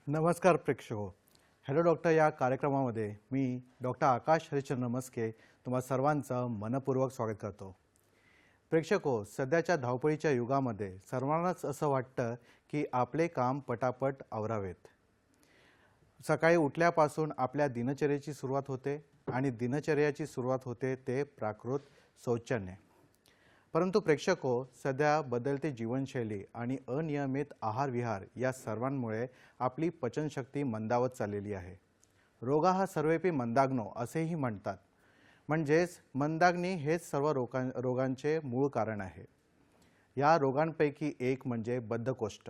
नमस्कार प्रेक्षको. Hello doctor या कार्यक्रमामध्ये मी डॉक्टर आकाश हरिश्चंद्र मस्के तुम्हा सर्वांचं मनपूर्वक स्वागत करतो. प्रेक्षको, सध्याच्या धावपळीच्या युगामध्ये सर्वांनाच असं वाटतं की आपले काम पटापट आवरावेत. सकाळी उठल्यापासून आपल्या दिनचर्येची सुरुवात होते आणि दिनचर्याची सुरुवात होते ते प्राकृत शौचाने. परंतु प्रेक्षको, सध्या बदलती जीवनशैली आणि अनियमित आहारविहार या सर्वांमुळे आपली पचनशक्ती मंदावत चाललेली आहे. रोगा हा सर्वेपी मंदाग्नो असेही म्हणतात. म्हणजेच मंदाग्नी हेच सर्व रोगांचे मूळ कारण आहे. या रोगांपैकी एक म्हणजे बद्धकोष्ठ.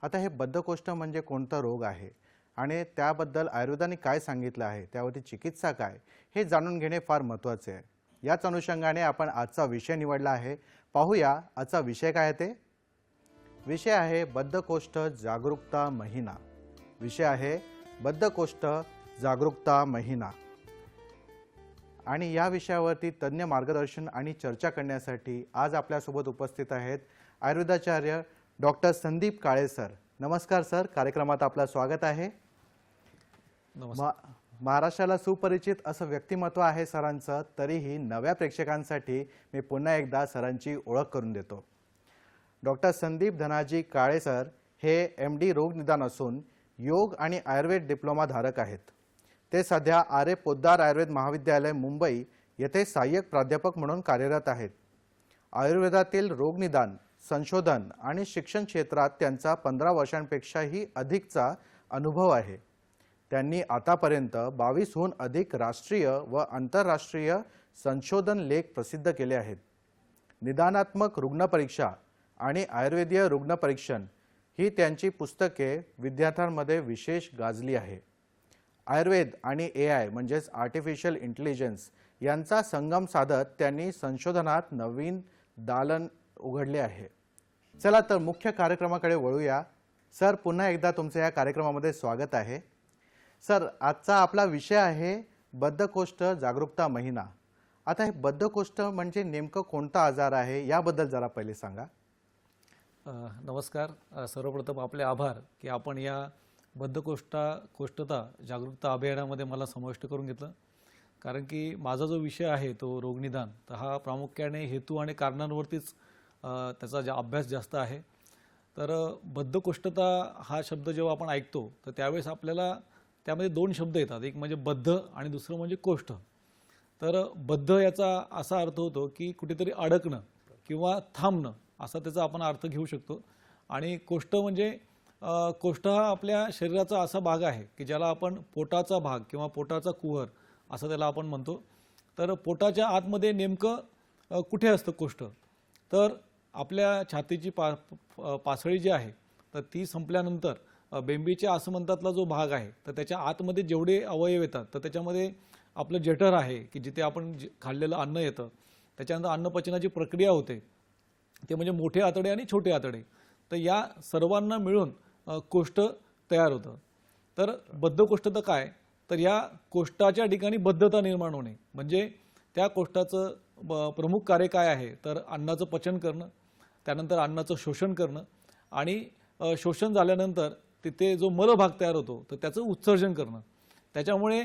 आता हे बद्धकोष्ठ म्हणजे कोणता रोग आहे आणि त्याबद्दल आयुर्वेदाने काय सांगितलं आहे, त्यावरती चिकित्सा काय, हे जाणून घेणे फार महत्त्वाचे आहे. याच अनुषंगाने आपण आजचा विषय निवडला आहे. पाहूया आजचा विषय काय आहे ते. विषय आहे बद्धकोष्ठ जागरूकता महिना. विषय आहे बद्धकोष्ठ जागरूकता महिना. आणि या विषयावरती तज्ञ मार्गदर्शन आणि चर्चा करण्यासाठी आज आपल्यासोबत उपस्थित आहेत आयुर्वेदाचार्य डॉक्टर संदीप काळे सर. नमस्कार सर, कार्यक्रमात आपलं स्वागत आहे. महाराष्ट्राला सुपरिचित असं व्यक्तिमत्व आहे सरांचं, तरीही नव्या प्रेक्षकांसाठी मी पुन्हा एकदा सरांची ओळख करून देतो. डॉक्टर संदीप धनाजी काळे सर हे MD रोगनिदान असून योग आणि आयुर्वेद डिप्लोमा धारक आहेत. ते सध्या आरे पोद्दार आयुर्वेद महाविद्यालय मुंबई येथे सहाय्यक प्राध्यापक म्हणून कार्यरत आहेत. आयुर्वेदातील रोगनिदान, संशोधन आणि शिक्षण क्षेत्रात त्यांचा 15 वर्षांपेक्षाही अधिकचा अनुभव आहे. त्यांनी आतापर्यंत 22हून अधिक राष्ट्रीय व आंतरराष्ट्रीय संशोधन लेख प्रसिद्ध केले आहेत. निदानात्मक रुग्णपरीक्षा आणि आयुर्वेदीय रुग्णपरीक्षण ही त्यांची पुस्तके विद्यार्थ्यांमध्ये विशेष गाजली आहे. आयुर्वेद आणि AI म्हणजेच आर्टिफिशियल इंटेलिजन्स यांचा संगम साधत त्यांनी संशोधनात नवीन दालन उघडले आहे. चला तर मुख्य कार्यक्रमाकडे वळूया. सर, पुन्हा एकदा तुमचं या कार्यक्रमामध्ये स्वागत आहे. सर, आजचा आपला विषय आहे बद्धकोष्ठ जागरूकता महिना. आता हे बद्धकोष्ठ म्हणजे नेमकं कोणता आजार आहे याबद्दल जरा पहिले सांगा. नमस्कार. सर्वप्रथम आपले आभार की आपण या बद्धकोष्ठता जागरूकता अभियानामध्ये मला समाविष्ट करून घेतलं. कारण की माझा जो विषय आहे तो रोगनिदान, तर हा प्रामुख्याने हेतू आणि कारणांवरतीच त्याचा अभ्यास जास्त आहे. तर बद्धकोष्ठता हा शब्द जेव्हा आपण ऐकतो तर त्यावेळेस आपल्याला त्यामध्ये दोन शब्द येतात. एक म्हणजे बद्ध आणि दुसरं म्हणजे कोष्ठ. तर बद्ध याचा असा अर्थ होतो की कुठेतरी अडकणं किंवा थांबणं, असा त्याचा आपण अर्थ घेऊ शकतो. आणि कोष्ठ म्हणजे कोष्ठ हा आपल्या शरीराचा असा भाग आहे की ज्याला आपण पोटाचा भाग किंवा पोटाचा कुहर असं त्याला आपण म्हणतो. तर पोटाच्या आतमध्ये नेमकं कुठे असतं कोष्ठ, तर आपल्या छातीची पासळी जी आहे तर ती संपल्यानंतर बेंबीच्या आसमंतातला जो भाग आहे तर त्याच्या आतमध्ये जेवढे अवयव येतात तर त्याच्यामध्ये आपलं जठर आहे की जिथे आपण खाल्लेलं अन्न येतं. त्याच्यानंतर अन्नपचनाची प्रक्रिया होते, ते म्हणजे मोठे आतडे आणि छोटे आतडे. तर या सर्वांना मिळून कोष्ठ तयार होतं. तर बद्धकोष्ठता काय, तर या कोष्ठाच्या ठिकाणी बद्धता निर्माण होणे. म्हणजे त्या कोष्ठाचं प्रमुख कार्य काय आहे, तर अन्नाचं पचन करणं, त्यानंतर अन्नाचं शोषण करणं आणि शोषण झाल्यानंतर तिथे जो मलभाग तयार होतो तर त्याचं उत्सर्जन करणं. त्याच्यामुळे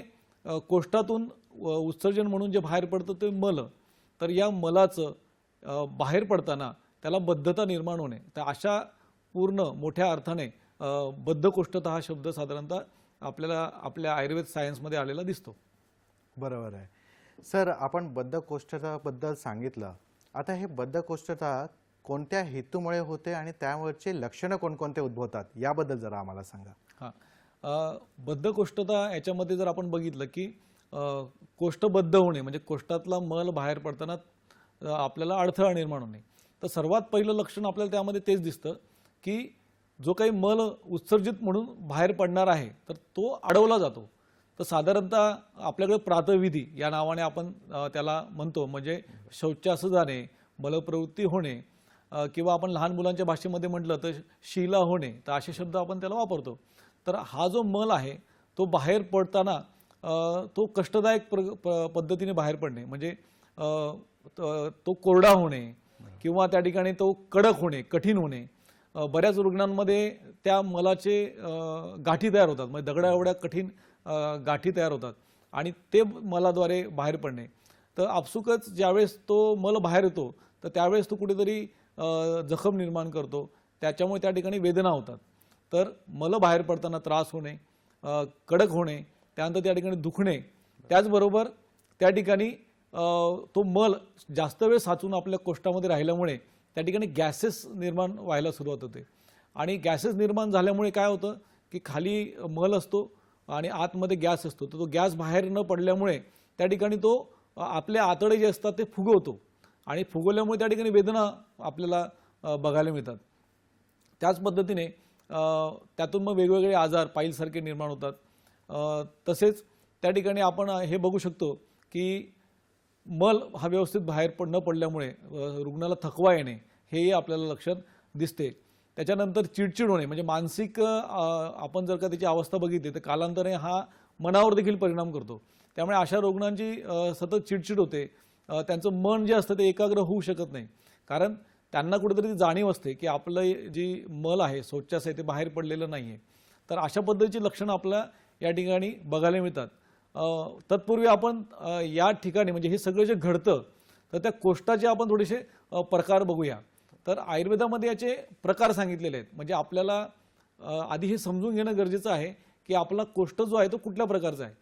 कोष्ठातून उत्सर्जन म्हणून जे बाहेर पडतं ते मल, तर या मलाचं बाहेर पडताना त्याला बद्धता निर्माण होणे. तर अशा पूर्ण मोठ्या अर्थाने बद्धकोष्ठता हा शब्द साधारणतः आपल्याला आपल्या आयुर्वेद सायन्समध्ये आलेला दिसतो. बरोबर आहे सर. आपण बद्धकोष्ठताबद्दल सांगितलं. आता हे बद्धकोष्ठता कोणत्या हेतूमुळे होते आणि त्यावरचे लक्षणं कोणकोणते उद्भवतात याबद्दल जरा आम्हाला सांगा. हां, बद्धकोष्ठता याच्यामध्ये जर आपण बघितलं की कोष्ठबद्ध होणे म्हणजे कोष्ठातला मल बाहेर पडताना आपल्याला अडथळा निर्माण होणे. तर सर्वात पहिलं लक्षण आपल्याला त्यामध्ये तेच दिसतं की जो काही मल उत्सर्जित म्हणून बाहेर पडणार आहे तर तो अडवला जातो. तर साधारणतः आपल्याकडे प्रातःविधी या नावाने आपण त्याला म्हणतो. म्हणजे शौचास जाणे, मलप्रवृत्ती होणे किंवा आपण लहान मुलांच्या भाषेमध्ये म्हटलं तर शिला होणे, तर असे शब्द आपण त्याला वापरतो. तर हा जो मल आहे तो बाहेर पडताना तो कष्टदायक पद्धतीने बाहेर पडणे, म्हणजे तो कोरडा होणे किंवा त्या ठिकाणी तो कडक होणे, कठीण होणे, बऱ्याच रुग्णांमध्ये त्या मलाचे गाठी तयार होतात, म्हणजे दगडा एवढ्या कठीण गाठी तयार होतात आणि ते मलाद्वारे बाहेर पडणे. तर आपसुकच ज्यावेळेस तो मल बाहेर येतो तर त्यावेळेस तो कुठेतरी जखम निर्माण करतो, त्याच्यामुळे त्या ठिकाणी वेदना होतात. तर मल बाहेर पडताना त्रास होणे, कडक होणे, त्यानंतर त्या ठिकाणी दुखणे, त्याचबरोबर त्या ठिकाणी तो मल जास्त वेळ साचून आपल्या कोष्ठामध्ये राहिल्यामुळे त्या ठिकाणी गॅसेस निर्माण व्हायला सुरुवात होते आणि गॅसेस निर्माण झाल्यामुळे काय होतं की खाली मल असतो आणि आतमध्ये गॅस असतो, तर तो गॅस बाहेर न पडल्यामुळे त्या ठिकाणी तो आपले आतडे जे असतात ते फुगवतो आणि फुगवल्यामुळे त्या ठिकाणी वेदना आपल्याला बघायला मिळतात. त्याच पद्धतीने त्यातून मग वेगवेगळे आजार पाईलसारखे निर्माण होतात. तसेच त्या ठिकाणी आपण हे बघू शकतो की मल हा व्यवस्थित बाहेर न पडल्यामुळे रुग्णाला थकवा येणे हेही आपल्याला लक्षात दिसते. त्याच्यानंतर चिडचिड होणे, म्हणजे मानसिक आपण जर का त्याची अवस्था बघितली तर कालांतराने हा मनावर देखील परिणाम करतो. त्यामुळे अशा रुग्णांची सतत चिडचिड होते, त्यांचं मन जे असतं ते एकाग्र होऊ शकत नाही, कारण त्यांना कुठेतरी जाणीव असते की आपलं जी मल आहे शौचास आहे ते बाहेर पडलेलं नाही आहे. तर अशा पद्धतीची लक्षणं आपल्या या ठिकाणी बघायला मिळतात. तत्पूर्वी आपण या ठिकाणी म्हणजे हे सगळं जे घडतं तर त्या कोष्ठाचे आपण थोडेसे प्रकार बघूया. तर आयुर्वेदामध्ये याचे प्रकार सांगितलेले आहेत, म्हणजे आपल्याला आधी हे समजून घेणं गरजेचं आहे की आपला कोष्ठ जो आहे तो कुठल्या प्रकारचा आहे.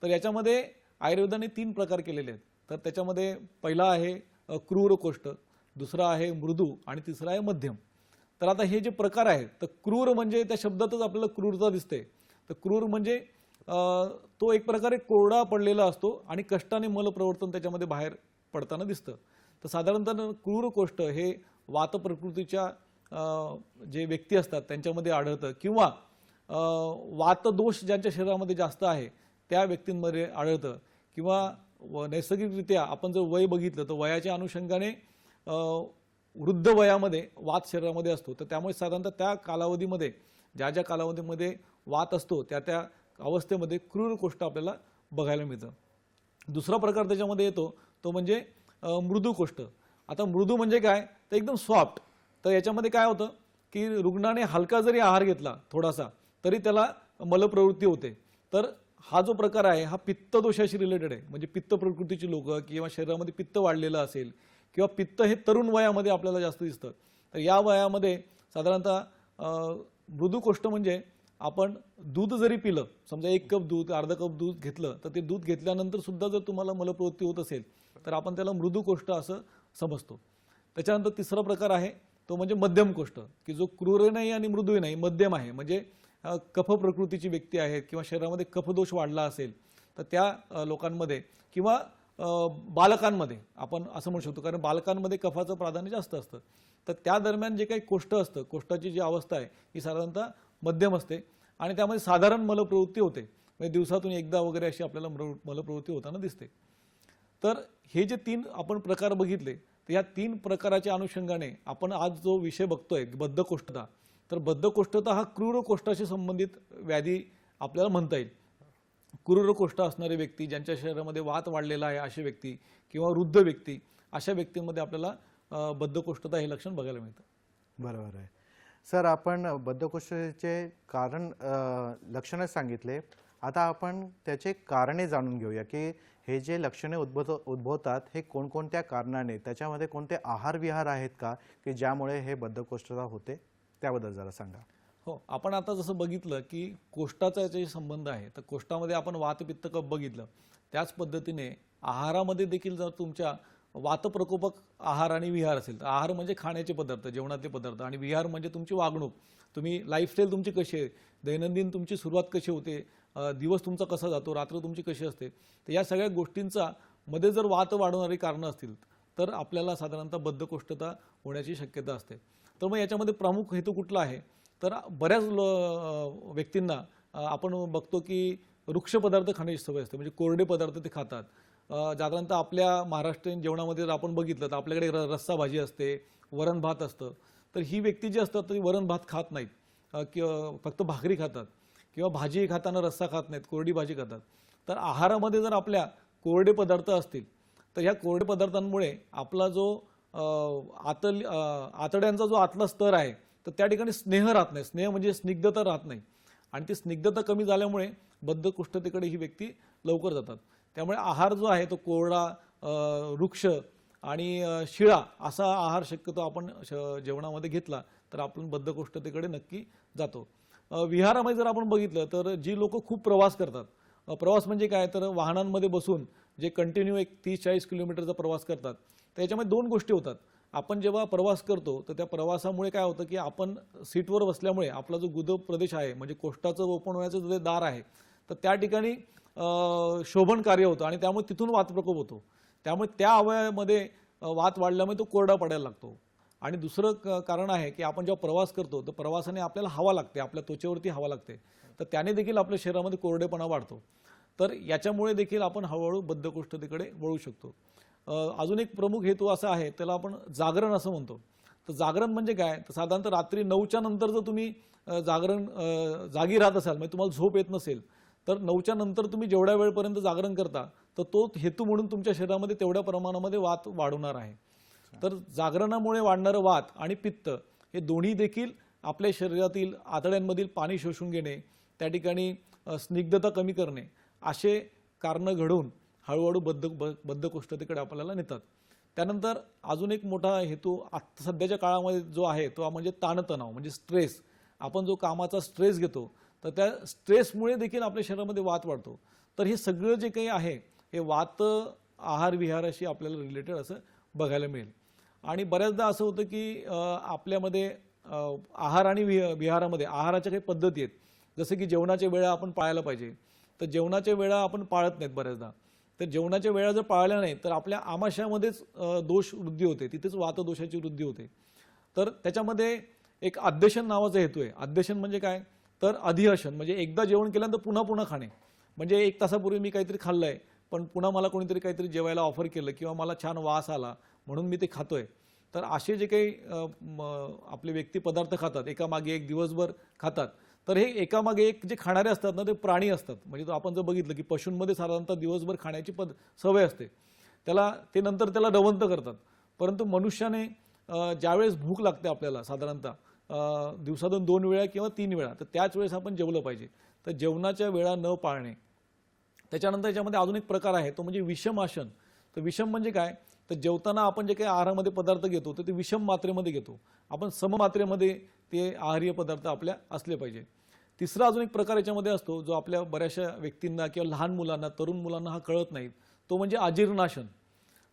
तर याच्यामध्ये आयुर्वेदाने 3 प्रकार केलेले आहेत. तर त्याच्यामध्ये पहिला आहे क्रूर कोष्ठ, दुसरा आहे मृदू आणि तिसरा आहे मध्यम. तर आता हे जे प्रकार आहेत तर क्रूर म्हणजे त्या शब्दातच आपल्याला क्रूरता दिसते. तर क्रूर म्हणजे तो एक प्रकारे कोरडा पडलेला असतो आणि कष्टाने मलप्रवर्तन त्याच्यामध्ये बाहेर पडताना दिसतं. तर साधारणतः क्रूर कोष्ठ हे वात प्रकृतीच्या जे व्यक्ती असतात त्यांच्यामध्ये आढळतं किंवा वातदोष ज्यांच्या शरीरामध्ये जास्त आहे त्या व्यक्तींमध्ये आढळतं किंवा नैसर्गिकरित्या आपण जर वय बघितलं तर वयाच्या अनुषंगाने वृद्ध वयामध्ये वात शरीरामध्ये असतो. तर त्यामुळे साधारणतः त्या कालावधीमध्ये ज्या कालावधीमध्ये वात असतो त्या अवस्थेमध्ये क्रूर कोष्ठ आपल्याला बघायला मिळतं. दुसरा प्रकार त्याच्यामध्ये येतो तो म्हणजे मृदू कोष्ठ. आता मृदू म्हणजे काय तर एकदम सॉफ्ट. तर याच्यामध्ये काय होतं की रुग्णाने हलका जरी आहार घेतला थोडासा तरी त्याला मलप्रवृत्ती होते. तर हा जो प्रकार आहे हा पित्त दोषाशी रिलेटेड आहे, म्हणजे पित्त प्रकृतीची लोक किंवा शरीरामध्ये पित्त वाढलेलं असेल किंवा पित्त हे तरुण वयामध्ये आपल्याला जास्त दिसतं. तर या वयामध्ये साधारणतः मृदू कोष्ठ म्हणजे आपण दूध जरी पिलं, समजा 1 कप दूध अर्धा कप दूध घेतलं तर ते दूध घेतल्यानंतर सुद्धा जर तुम्हाला मलप्रवृत्ती होत असेल तर आपण त्याला मृदू कोष्ठ असं समजतो. त्याच्यानंतर तिसरा प्रकार आहे तो म्हणजे मध्यम कोष्ठ, की जो क्रूर नाही आणि मृदूही नाही, मध्यम आहे. म्हणजे कफ प्रकृतीची व्यक्ती आहेत किंवा शरीरामध्ये कफदोष वाढला असेल तर त्या लोकांमध्ये किंवा बालकांमध्ये आपण असं म्हणू शकतो, कारण बालकांमध्ये कफाचं प्राधान्य जास्त असतं. तर त्या दरम्यान जे काही कोष्ठ असतं, कोष्ठाची जी अवस्था आहे ही साधारणतः मध्यम असते आणि त्यामध्ये साधारण मलप्रवृत्ती होते, म्हणजे दिवसातून एकदा वगैरे अशी आपल्याला मलप्रवृत्ती होताना दिसते. तर हे जे 3 आपण प्रकार बघितले तर या 3 प्रकाराच्या अनुषंगाने आपण आज जो विषय बघतोय बद्धकोष्ठता, तर बद्धकोष्ठता हा क्रूर कोष्ठाशी संबंधित व्याधी आपल्याला म्हणता येईल. क्रूर कोष्ठ असणारे व्यक्ती ज्यांच्या शरीरामध्ये वात वाढलेला आहे असे व्यक्ती किंवा वृद्ध व्यक्ती, अशा व्यक्तींमध्ये आपल्याला बद्धकोष्ठता हे लक्षण बघायला मिळतं. बरोबर आहे सर. आपण बद्धकोष्ठाचे कारण लक्षणं सांगितले. आता आपण त्याचे कारणे जाणून घेऊया की हे जे लक्षणे उद्भवतात हे कोणकोणत्या कारणाने, त्याच्यामध्ये कोणते आहार विहार आहेत का की ज्यामुळे हे बद्धकोष्ठता होते, त्याबद्दल जरा सांगा. हो, आपण आता जसं बघितलं की कोष्ठाचा याच्याशी संबंध आहे, तर कोष्ठामध्ये आपण वात पित्त कफ बघितलं, त्याच पद्धतीने आहारामध्ये देखील जर तुमच्या वातप्रकोपक आहार आणि विहार असेल, तर आहार म्हणजे खाण्याचे पदार्थ, जेवणातले पदार्थ, आणि विहार म्हणजे तुमची वागणूक, तुम्ही लाईफस्टाईल तुमची कशी आहे, दैनंदिन तुमची सुरुवात कशी होते, दिवस तुमचा कसा जातो, रात्र तुमची कशी असते, तर या सगळ्या गोष्टींचा मध्ये जर वात वाढवणारी कारणं असतील तर आपल्याला साधारणतः बद्धकोष्ठता होण्याची शक्यता असते. तर मग याच्यामध्ये प्रमुख हेतू कुठला आहे, तर बऱ्याच व्यक्तींना आपण बघतो की वृक्ष पदार्थ खाण्याची सवय असते, म्हणजे कोरडे पदार्थ ते खातात. साधारणतः आपल्या महाराष्ट्रीयन जेवणामध्ये जर आपण बघितलं तर आपल्याकडे रस्सा भाजी असते, वरण भात असतं. तर ही व्यक्ती जी असतात ती वरण भात खात नाहीत किंवा फक्त भाकरी खातात किंवा भाजी खाताना रस्सा खात नाहीत, कोरडी भाजी खातात. तर आहारामध्ये जर आपल्या कोरडे पदार्थ असतील तर ह्या कोरडे पदार्थांमुळे आपला जो आतड्यांचा जो आतला स्तर आहे तर त्या ठिकाणी स्नेह राहत नाही. स्नेह म्हणजे स्निग्धता राहत नाही आणि ती स्निग्धता कमी झाल्यामुळे बद्धकोष्ठतेकडे ही व्यक्ती लवकर जातात. त्यामुळे आहार जो आहे तो कोरडा, वृक्ष आणि शिळा असा आहार शक्यतो आपण जेवणामध्ये घेतला तर आपण बद्धकोष्ठतेकडे नक्की जातो. विहारामध्ये जर आपण बघितलं तर जी लोक खूप प्रवास करतात, प्रवास म्हणजे काय तर वाहनांमध्ये बसून जे कंटिन्यू एक 30-40 किलोमीटरचा प्रवास करतात, तर याच्यामध्ये दोन गोष्टी होतात. आपण जेव्हा प्रवास करतो तर त्या प्रवासामुळे काय होतं की आपण सीटवर बसल्यामुळे आपला जो गुद प्रदेश आहे म्हणजे कोष्ठाचं ओपन होण्याचं जे दार आहे तर त्या ठिकाणी शोभन कार्य होतं आणि त्यामुळे तिथून वात प्रकोप होतो. त्यामुळे त्या अवयवामध्ये वात वाढल्यामुळे तो कोरडा पडायला लागतो. आणि दुसरं कारण आहे की आपण जेव्हा प्रवास करतो तर प्रवासाने आपल्याला हवा लागते, आपल्या त्वचेवरती हवा लागते, तर त्याने देखील आपल्या शरीरामध्ये कोरडेपणा वाढतो. तर याच्यामुळे देखील आपण हळूहळू बद्धकोष्ठतेकडे वळू शकतो. अजून एक प्रमुख हेतू असा आहे, त्याला आपण जागरण असं म्हणतो. तर जागरण म्हणजे काय तर साधारणतः रात्री 9च्या नंतर जर तुम्ही जागी राहत असाल म्हणजे तुम्हाला झोप येत नसेल तर 9च्या नंतर तुम्ही जेवढ्या वेळपर्यंत जागरण करता तर तो हेतू म्हणून तुमच्या शरीरामध्ये तेवढ्या प्रमाणामध्ये वात वाढवणार आहे. तर जागरणामुळे वाढणारं वात आणि पित्त हे दोन्ही देखील आपल्या शरीरातील आतड्यांमधील पाणी शोषून घेणे, त्या ठिकाणी स्निग्धता कमी करणे असे कारणं घडून हळूहळू बद्धकोष्ठतेकडे आपल्याला नेतात. त्यानंतर अजून एक मोठा हेतू सध्याच्या काळामध्ये जो आहे तो म्हणजे ताणतणाव म्हणजे स्ट्रेस. आपण जो कामाचा स्ट्रेस घेतो तर त्या स्ट्रेसमुळे देखील आपल्या शरीरामध्ये वात वाढतो. तर हे सगळं जे काही आहे हे वात आहार विहाराशी आपल्याला रिलेटेड असं बघायला मिळेल. आणि बऱ्याचदा असं होतं की आपल्यामध्ये आहार आणि विहारामध्ये आहाराच्या काही पद्धती आहेत, जसं की जेवणाच्या वेळा आपण पाळायला पाहिजे. तर जेवणाच्या वेळा आपण पाळत नाहीत बऱ्याचदा. तर जेवणाच्या वेळा जर पाळल्या नाही तर आपल्या आमाशयामध्येच दोष वृद्धी होते, तिथेच वातदोषाची वृद्धी होते. तर त्याच्यामध्ये एक अध्यशन नावाचा हेतू आहे. अध्यशन म्हणजे काय तर अधिहशन म्हणजे एकदा जेवण केल्यानंतर पुन्हा पुन्हा खाणे. म्हणजे 1 तासापूर्वी मी काहीतरी खाल्लंय पण पुन्हा मला कोणीतरी काहीतरी जेवायला ऑफर केलं किंवा मला छान वास आला म्हणून मी ते खातोय. तर असे जे काही आपले व्यक्ती पदार्थ खातात एकामागे एक दिवसभर खातात, तर हे एकामागे एक जे खाणारे असतात ना ते प्राणी असतात. म्हणजे आपण जर बघितलं की पशूंमध्ये साधारणतः दिवसभर खाण्याची सवय असते, त्याला ते नंतर त्याला रवंथ करतात. परंतु मनुष्याने ज्यावेळेस भूक लागते आपल्याला साधारणतः दिवसातून 2 वेळा किंवा 3 वेळा, तर त्याच वेळेस आपण जेवलं पाहिजे. तर जेवणाच्या वेळा न पाळणे. त्याच्यानंतर याच्यामध्ये अजून एक प्रकार आहे तो म्हणजे विषम आसन. तर विषम म्हणजे काय तर जेवताना आपण जे काही आहारामध्ये पदार्थ घेतो तर ते विषम मात्रेमध्ये घेतो. आपण सममात्रेमध्ये ते आहारीय पदार्थ आपल्या असले पाहिजे. तिसरा अजून एक प्रकार याच्यामध्ये असतो जो आपल्या बऱ्याचशा व्यक्तींना किंवा लहान मुलांना तरुण मुलांना हा कळत नाही, तो म्हणजे अजीर्णासन.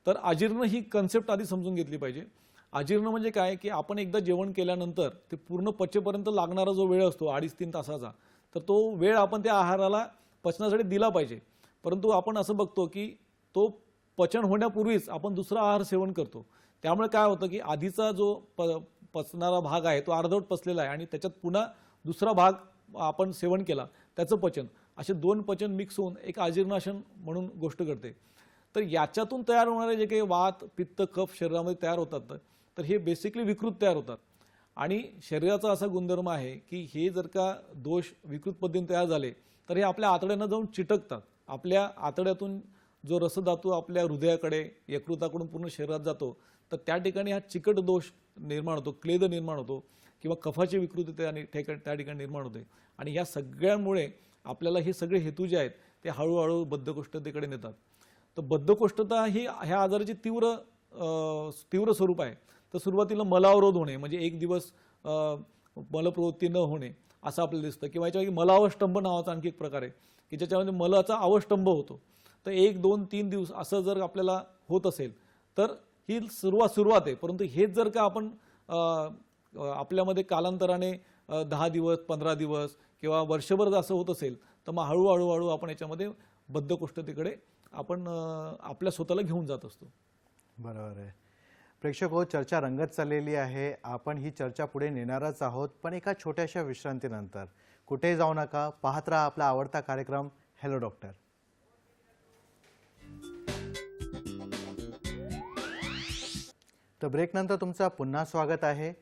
तर अजीर्ण ही कन्सेप्ट आधी समजून घेतली पाहिजे. अजीर्ण म्हणजे काय की आपण एकदा जेवण केल्यानंतर ते पूर्ण पचेपर्यंत लागणारा जो वेळ असतो 2.5-3 तासाचा, तर तो वेळ आपण त्या आहाराला पचनासाठी दिला पाहिजे. परंतु आपण असं बघतो की तो पचन होण्यापूर्वीच आपण दुसरा आहार सेवन करतो. त्यामुळे काय होतं की आधीचा जो पचणारा भाग आहे तो अर्धवट पचलेला आहे आणि त्याच्यात पुन्हा दुसरा भाग आपण सेवन केला त्याचं पचन, असे 2 पचन मिक्स होऊन एक अजीर्णासन म्हणून गोष्ट घडते. तर याच्यातून तयार होणारे जे काही वात पित्त कफ शरीरामध्ये तयार होतात तर हे बेसिकली विकृत तयार होतात. आणि शरीराचा असा गुणधर्म आहे की हे जर का दोष विकृत पद्धतीने तयार झाले तर हे आपल्या आतड्यांना जाऊन चिटकतात. आपल्या आतड्यातून जो रसधातू आपल्या हृदयाकडे यकृताकडून पूर्ण शरीरात जातो तर त्या ठिकाणी हा चिकट दोष निर्माण होतो, क्लेद निर्माण होतो किंवा कफाची विकृती त्या ठिकाणी निर्माण होते. आणि ह्या सगळ्यांमुळे आपल्याला हे सगळे हेतू जे आहेत ते हळूहळू बद्धकोष्ठतेकडे नेतात. तर बद्धकोष्ठता ही ह्या आजाराची तीव्र स्वरूप आहे. तर सुरुवातीला मलावरोध होणे म्हणजे 1 दिवस मलप्रवृत्ती न होणे असं आपल्याला दिसतं, किंवा याच्यापैकी मलावष्टंभ नावाचा आणखी एक प्रकार आहे की ज्याच्यामध्ये मलाचा अवष्टंभ होतो. तर 1, 2, 3 दिवस असं जर आपल्याला होत असेल तर ही सुरुवात आहे. परंतु हेच जर का आपण आपल्यामध्ये कालांतराने 10 दिवस 15 दिवस किंवा वर्षभर जर असं होत असेल तर मग हळूहळू आपण याच्यामध्ये बद्धकोष्ठतेकडे आपण आपल्या स्वतःला घेऊन जात असतो. बरोबर आहे. प्रेक्षक हो, चर्चा रंगत चाललेली आहे. आपण ही चर्चा पुढे नेणारच आहोत, पण एका छोट्याशा विश्रांतीनंतर. कुठे जाऊ नका, पाहत राहा आपला आवडता कार्यक्रम हॅलो डॉक्टर. तर ब्रेकनंतर तुमचं पुन्हा स्वागत आहे.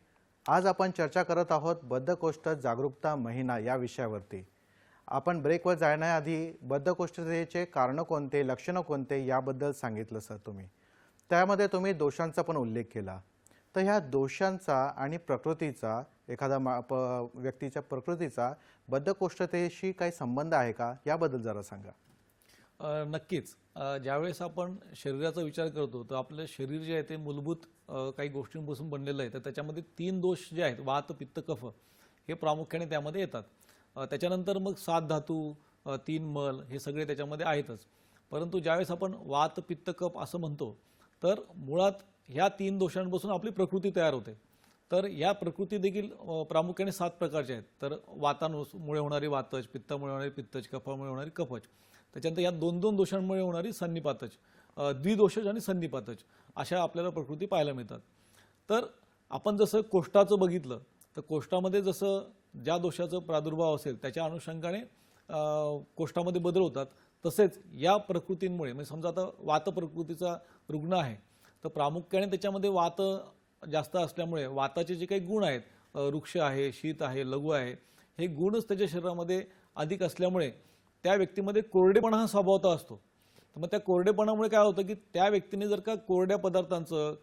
आज आपण चर्चा करत आहोत बद्धकोष्ठ जागरूकता महिना या विषयावरती. आपण ब्रेकवर जाण्याआधी बद्धकोष्ठतेचे कारणं कोणते, लक्षणं कोणते याबद्दल सांगितलं सर तुम्ही. त्यामध्ये तुम्ही दोषांचा पण उल्लेख केला. तर ह्या दोषांचा आणि प्रकृतीचा एखादा व्यक्तीच्या प्रकृतीचा बद्धकोष्ठतेशी काही संबंध आहे का, याबद्दल जरा सांगा. नक्कीच. ज्यावेळेस आपण शरीराचा विचार करतो तर आपलं शरीर जे आहे ते मूलभूत काही गोष्टींपासून बनलेलं आहे. तर त्याच्यामध्ये 3 दोष जे आहेत, वात, पित्त, कफ, हे प्रामुख्याने त्यामध्ये येतात. त्याच्यानंतर मग 7 धातू, 3 मल, हे सगळे त्याच्यामध्ये आहेतच. परंतु ज्यावेळेस आपण वात, पित्त, कफ असं म्हणतो तर मुळात ह्या 3 दोषांपासून आपली प्रकृती तयार होते. तर या प्रकृती देखील प्रामुख्याने 7 प्रकारच्या आहेत. तर वातामुळे होणारी वातज, पित्तामुळे होणारी पित्तज, कफामुळे होणारी कफज, त्याच्यानंतर या 2-2 दोषांमुळे होणारी सन्निपातज, द्विदोषज आणि सन्निपातज, अशा आपल्याला प्रकृती पाहायला मिळतात. तर आपण जसं कोष्ठाचं बघितलं तर कोष्ठामध्ये जसं ज्या दोषाचा प्रादुर्भाव असेल त्याच्या अनुषंगाने कोष्ठामध्ये बदल होतात. तसेच या प्रकृतींमुळे, म्हणजे समजा आता वात प्रकृतीचा रुग्ण आहे तर प्रामुख्याने त्याच्यामध्ये वात जास्त असल्यामुळे वाताचे जे काही गुण आहेत, वृक्ष आहे, शीत आहे, लघु आहे, हे गुणच त्याच्या शरीरामध्ये अधिक असल्यामुळे त्या व्यक्तीमध्ये कोरडेपणा हा स्वभावता असतो. तर मग त्या कोरडेपणामुळे काय होतं की त्या व्यक्तीने जर का कोरड्या पदार्थांचं,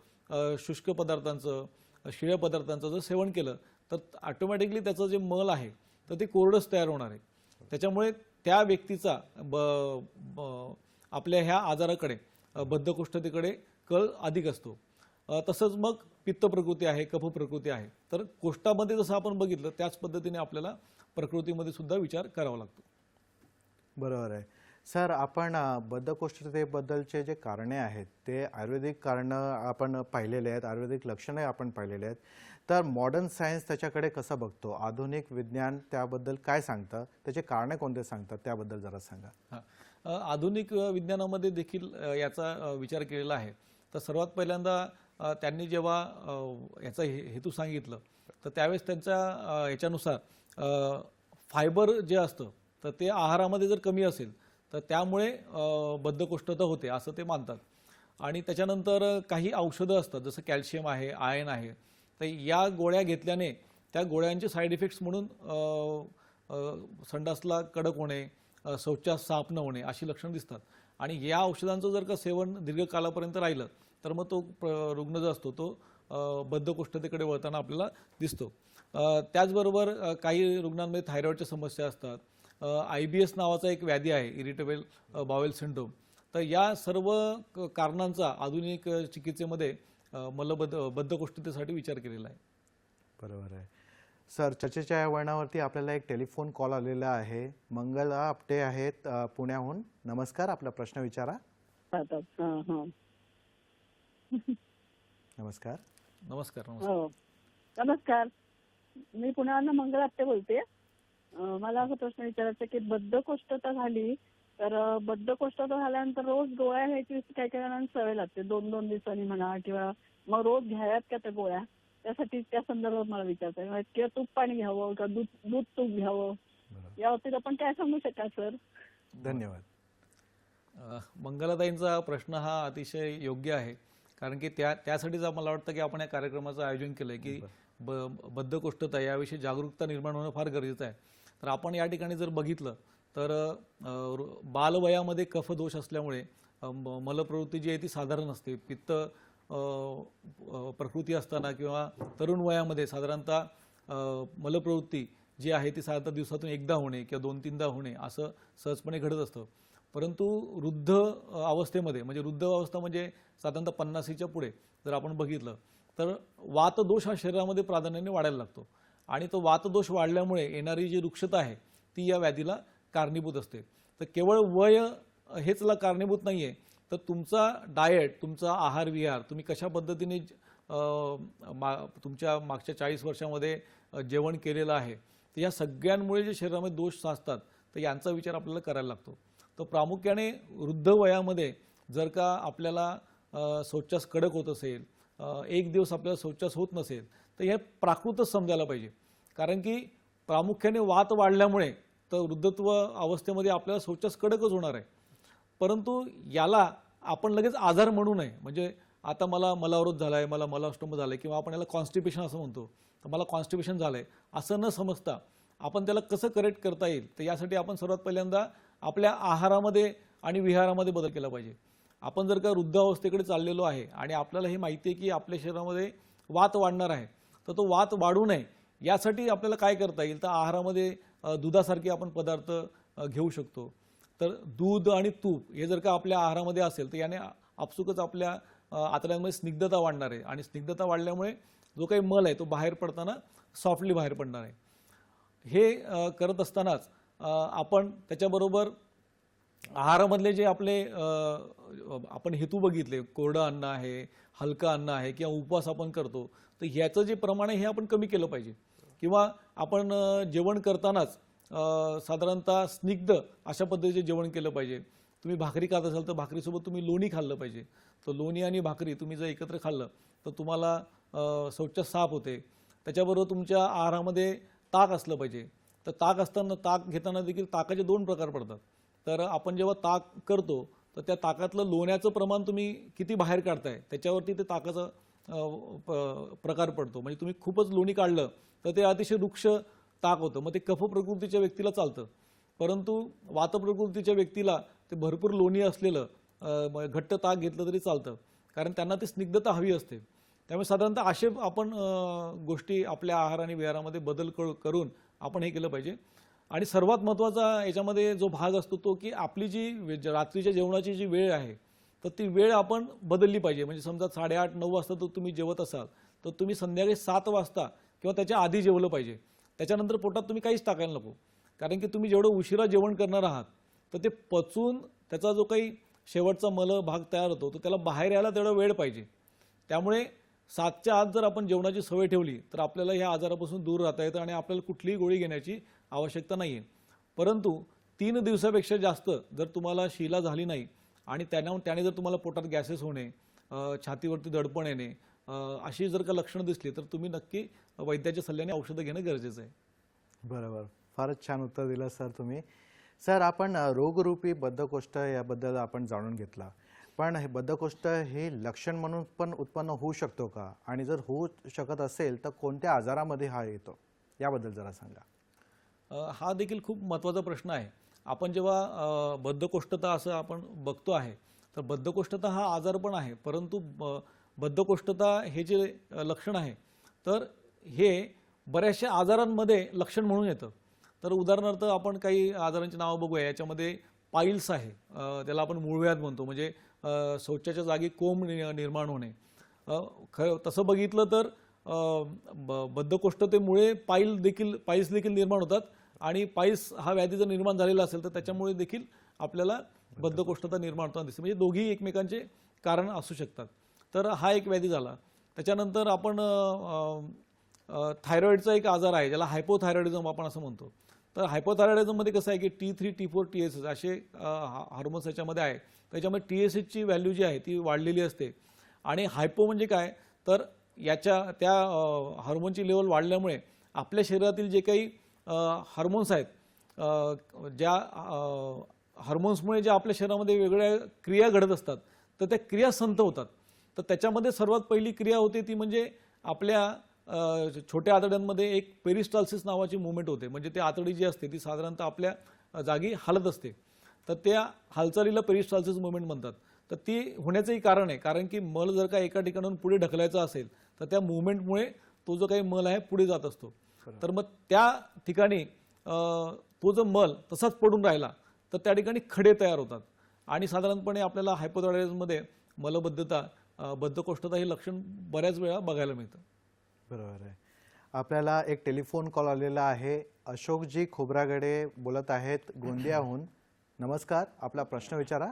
शुष्क पदार्थांचं, शिळ्या पदार्थांचं जर सेवन केलं तर ऑटोमॅटिकली त्याचं जे मल आहे तर ते कोरडंच तयार होणार आहे. त्याच्यामुळे त्या व्यक्तीचा आपल्या ह्या आजाराकडे, बद्धकोष्ठतेकडे कल अधिक असतो. तसंच मग पित्त प्रकृती आहे, कफ प्रकृती आहे. तर कोष्ठामध्ये जसं आपण बघितलं त्याच पद्धतीने आपल्याला प्रकृतीमध्ये सुद्धा विचार करावा लागतो. बरोबर आहे. सर, आपण बद्धकोष्ठतेबद्दलचे जे कारणे आहेत ते आयुर्वेदिक कारणं आपण पाहिलेले आहेत, आयुर्वेदिक लक्षणे आपण पाहिलेले आहेत. तर मॉडर्न सायन्स त्याच्याकडे कसं बघतो, आधुनिक विज्ञान त्याबद्दल काय सांगतं, त्याचे कारणे कोणते सांगतात, त्याबद्दल जरा सांगा. हां, आधुनिक विज्ञानामध्ये देखील याचा विचार केलेला आहे. तर सर्वात पहिल्यांदा त्यांनी जेव्हा याचा हेतू सांगितलं तर त्यावेळेस त्यांच्या याच्यानुसार फायबर जे असतं तर ते आहारामध्ये जर कमी असेल तर त्यामुळे बद्धकोष्ठता होते असं ते मानतात. आणि त्याच्यानंतर काही औषधं असतात, जसं कॅल्शियम आहे, आयर्न आहे. तर या गोळ्या घेतल्याने त्या गोळ्यांचे साईड इफेक्ट्स म्हणून संडासला कडक होणे, शौचास साफ न होणे, अशी लक्षणं दिसतात. आणि या औषधांचं जर का सेवन दीर्घकालापर्यंत राहिलं तर मग तो रुग्ण जो असतो तो बद्धकोष्ठतेकडे वळताना आपल्याला दिसतो. त्याचबरोबर काही रुग्णांमध्ये थायरॉईडच्या समस्या असतात. IBS नावाचा एक व्याधी आहे, इरिटेबल बावेल सिंड्रोम. तर या सर्व कारणांचा आधुनिक चिकित्सेमध्ये बद्धकोष्ठतेसाठी विचार केलेला आहे. बरोबर आहे. सर, चर्चेच्या या वळणावरती आपल्याला एक टेलिफोन कॉल आलेला आहे. मंगला आपटे आहेत पुण्याहून. नमस्कार, आपला प्रश्न विचारा. नमस्कार. नमस्कार. नमस्कार. मी पुण्यावरून मंगल आपटे बोलते. मला असा प्रश्न विचारायचा की बद्धकोष्ठता झाली तर बद्धकोष्ठता झाल्यानंतर रोज गोळ्या घ्यायची काही काही जणांना सवय लागते, 2-2 दिवसांनी म्हणा, किंवा मग रोज घ्याव्यात का त्या गोळ्या, त्यासाठी त्या संदर्भात मला विचारता आहे. किंवा तूप पाणी घ्यावं का दूध तूप घ्यावं, यावरती आपण काय सांगू शकाल सर? धन्यवाद. मंगलाताईंचा प्रश्न हा अतिशय योग्य आहे. कारण की त्यासाठीच मला वाटतं की आपण या कार्यक्रमाचं आयोजन केलं आहे की बद्धकोष्ठता याविषयी जागरूकता निर्माण होणं फार गरजेचं आहे. तर आपण या ठिकाणी जर बघितलं तर बालवयामध्ये कफ दोष असल्यामुळे मलप्रवृत्ती जी आहे ती साधारण असते. पित्त प्रकृती असताना किंवा तरुण वयामध्ये साधारणतः मलप्रवृत्ती जी आहे ती साधारणतः दिवसातून एकदा होणे किंवा 2-3दा होणे असं सहजपणे घडत असतं. परंतु वृद्ध अवस्थेमध्ये, म्हणजे वृद्ध अवस्था म्हणजे साधारणतः 50च्या पुढे जर आपण बघितलं तर वातदोष हा शरीरामध्ये प्राधान्याने वाढायला लागतो. आणि तो वातदोष वाढल्यामुळे येणारी जी रुक्षता आहे ती या व्याधीला कारणीभूत असते. तर केवळ वय हेचला कारणीभूत नाही आहे, तर तुमचा डाएट, तुमचा आहार विहार, तुम्ही कशा पद्धतीने तुमच्या मागच्या 40 वर्षामध्ये जेवण केलेलं आहे, तर या सगळ्यांमुळे जे शरीरामध्ये दोष साचतात तर यांचा विचार आपल्याला करायला लागतो. तर प्रामुख्याने वृद्ध वयामध्ये जर का आपल्याला शौचास कडक होत असेल, एक दिवस आपल्याला शौचास होत नसेल, तर हे प्राकृतच समजायला पाहिजे. कारण की प्रामुख्याने वात वाढल्यामुळे तर वृद्धत्व अवस्थेमध्ये आपल्याला शौचास कडकच होणार आहे. परंतु याला आपण लगेच आजार म्हणू नये. म्हणजे आता मला मलावरोध झाला आहे, मला मलाष्टोम झालं आहे, किंवा आपण याला कॉन्स्टिपेशन असं म्हणतो, तर मला कॉन्स्टिपेशन झालं आहे असं न समजता आपण त्याला कसं करेक्ट करता येईल, तर यासाठी आपण सर्वात पहिल्यांदा आपल्या आहारामध्ये आणि विहारामध्ये बदल केला पाहिजे. आपण जर का वृद्ध अवस्थेकडे चाललेलो आहे आणि आपल्याला हे माहिती आहे की आपल्या शरीरामध्ये वात वाढणार आहे, तर तो वात वाढू नये यासाठी आपल्याला काय करता येईल, तर आहारामध्ये दुधासारखे आपण पदार्थ घेऊ शकतो. तर दूध आणि तूप हे जर का आपल्या आहारामध्ये असेल तर याने आपसुकच आपल्या आतड्यांमध्ये स्निग्धता वाढणार आहे आणि स्निग्धता वाढल्यामुळे जो काही मल आहे तो बाहेर पडताना सॉफ्टली बाहेर पडणार आहे. हे करत असतानाच आपण त्याच्याबरोबर आहारामधले जे आपले आपण हेतू बघितले, कोरडं अन्न आहे, हलकं अन्न आहे किंवा उपवास आपण करतो, तर ह्याचं जे प्रमाण आहे हे आपण कमी केलं पाहिजे. किंवा आपण जेवण करतानाच साधारणतः स्निग्ध अशा पद्धतीचे जेवण केलं पाहिजे. तुम्ही भाकरी खात असाल तर भाकरीसोबत तुम्ही लोणी खाल्लं पाहिजे. तर लोणी आणि भाकरी तुम्ही जर एकत्र खाल्लं तर तुम्हाला शौच साफ होते. त्याच्याबरोबर तुमच्या आहारामध्ये ताक असलं पाहिजे. तर ताक घेताना देखील ताकाचे 2 प्रकार पडतात. तर आपण जेव्हा ताक करतो तर त्या ताकातलं लोण्याचं प्रमाण तुम्ही किती बाहेर काढताय त्याच्यावरती ते ताकाचा प्रकार पडतो. म्हणजे तुम्ही खूपच लोणी काढलं तर ते अतिशय रुक्ष ताक होतं, मग ते कफ प्रकृतीच्या व्यक्तीला चालतं. परंतु वात प्रकृतीच्या व्यक्तीला ते भरपूर लोणी असलेलं घट्ट ताक घेतलं तरी चालतं, कारण त्यांना ती स्निग्धता हवी असते. त्यामुळे साधारणतः असे आपण गोष्टी आपल्या आहार आणि विहारामध्ये बदल करून आपण हे केलं पाहिजे. आणि सर्वात महत्त्वाचा याच्यामध्ये जो भाग असतो तो की आपली जी रात्रीच्या जेवणाची जी वेळ आहे तर ती वेळ आपण बदलली पाहिजे. म्हणजे समजा 8:30-9 वाजता तर तुम्ही जेवत असाल तर तुम्ही संध्याकाळी 7 वाजता किंवा त्याच्या आधी जेवलं पाहिजे. त्याच्यानंतर पोटात तुम्ही काहीच टाकायला नको, कारण की तुम्ही जेवढं उशिरा जेवण करणार आहात तर ते पचून त्याचा जो काही शेवटचा मल भाग तयार होतो तर त्याला बाहेर यायला तेवढा वेळ पाहिजे. त्यामुळे 7च्या आत जर आपण जेवणाची सवय ठेवली तर आपल्याला ह्या आजारापासून दूर राहता येतं आणि आपल्याला कुठलीही गोळी घेण्याची आवश्यकता नाही आहे. परंतु 3 दिवसापेक्षा जास्त जर तुम्हाला शिला झाली नाही आणि त्याने जर तुम्हाला पोटात गॅसेस होणे, छातीवरती दडपण येणे अशी जर का लक्षणं दिसली तर तुम्ही नक्की वैद्याच्या सल्ल्याने औषधं घेणं गरजेचं आहे. बरोबर. फारच छान उत्तर दिलं सर तुम्ही. सर, आपण रोगरूपी बद्धकोष्ठ याबद्दल आपण जाणून घेतला, पण हे बद्धकोष्ठ हे लक्षण म्हणून पण उत्पन्न होऊ शकतो का, आणि जर होऊ शकत असेल तर कोणत्या आजारामध्ये हा येतो, याबद्दल जरा सांगा. हा देखील खूप महत्त्वाचा प्रश्न आहे. आपण जेव्हा बद्धकोष्ठता असं आपण बघतो आहे तर बद्धकोष्ठता हा आजार पण आहे, परंतु बद्धकोष्ठता हे जे लक्षण आहे तर हे बऱ्याचशा आजारांमध्ये लक्षण म्हणून येतं. तर उदाहरणार्थ आपण काही आजारांची नावं बघूया. याच्यामध्ये पाईल्स आहे, त्याला आपण मूळव्याध म्हणतो, म्हणजे शौचाच्या जागी कोंब निर्माण होणे. तसं बघितलं तर बद्धकोष्ठतेमुळे पाईल्स देखील निर्माण होतात आणि पाईल्स हा व्याधी जर निर्माण झालेला असेल तर त्याच्यामुळे देखील आपल्याला बद्धकोष्ठता निर्माण होताना दिसते. म्हणजे दोघी एकमेकांचे कारण असू शकतात. तर हा एक व्याधी झाला. त्याच्यानंतर आपण थायरॉईडचा एक आजार आहे ज्याला हायपोथायरॉइडिझम आपण असं म्हणतो. तर हायपोथायरॉइडिझममध्ये कसं आहे की T3, T4, TSH असे हार्मोन्स याच्यामध्ये आहे. त्याच्यामध्ये TSHची व्हॅल्यू जी आहे ती वाढलेली असते. आणि हायपो म्हणजे काय, तर त्या हार्मोनची लेवल वाढल्यामुळे आपल्या शरीरातील जे काही हार्मोन्स आहेत, ज्या हार्मोन्समुळे ज्या आपल्या शरीरामध्ये वेगवेगळ्या क्रिया घडत असतात तर त्या क्रिया संथ होतात. तर त्याच्यामध्ये सर्वात पहिली क्रिया होते ती म्हणजे आपल्या छोट्या आतड्यांमध्ये एक पेरिस्टाल्सिस नावाची मूवमेंट होते. म्हणजे ते आतडी जी असते ती साधारणतः आपल्या जागी हालत असते. तर त्या हालचालीला पेरिस्टाल्सिस मूवमेंट म्हणतात. तर ती होण्याचंही कारण आहे, कारण की मल जर का एका ठिकाणाहून पुढे ढकलायचा असेल तर त्या मूवमेंटमुळे तो जो काही मल आहे पुढे जात असतो. तर मग त्या ठिकाणी तो जो मल तसाच पडून राहिला तर त्या ठिकाणी खडे तयार होतात आणि साधारणपणे आपल्याला हायपोथायरॉइडिझममध्ये मलबद्धता, बद्धकोष्ठता हे लक्षण बऱ्याच वेळा बघायला मिळतं. बरोबर आहे. आपल्याला एक टेलिफोन कॉल आलेला आहे. अशोकजी खोब्रागडे बोलत आहेत गोंदियाहून. नमस्कार, आपला प्रश्न विचारा.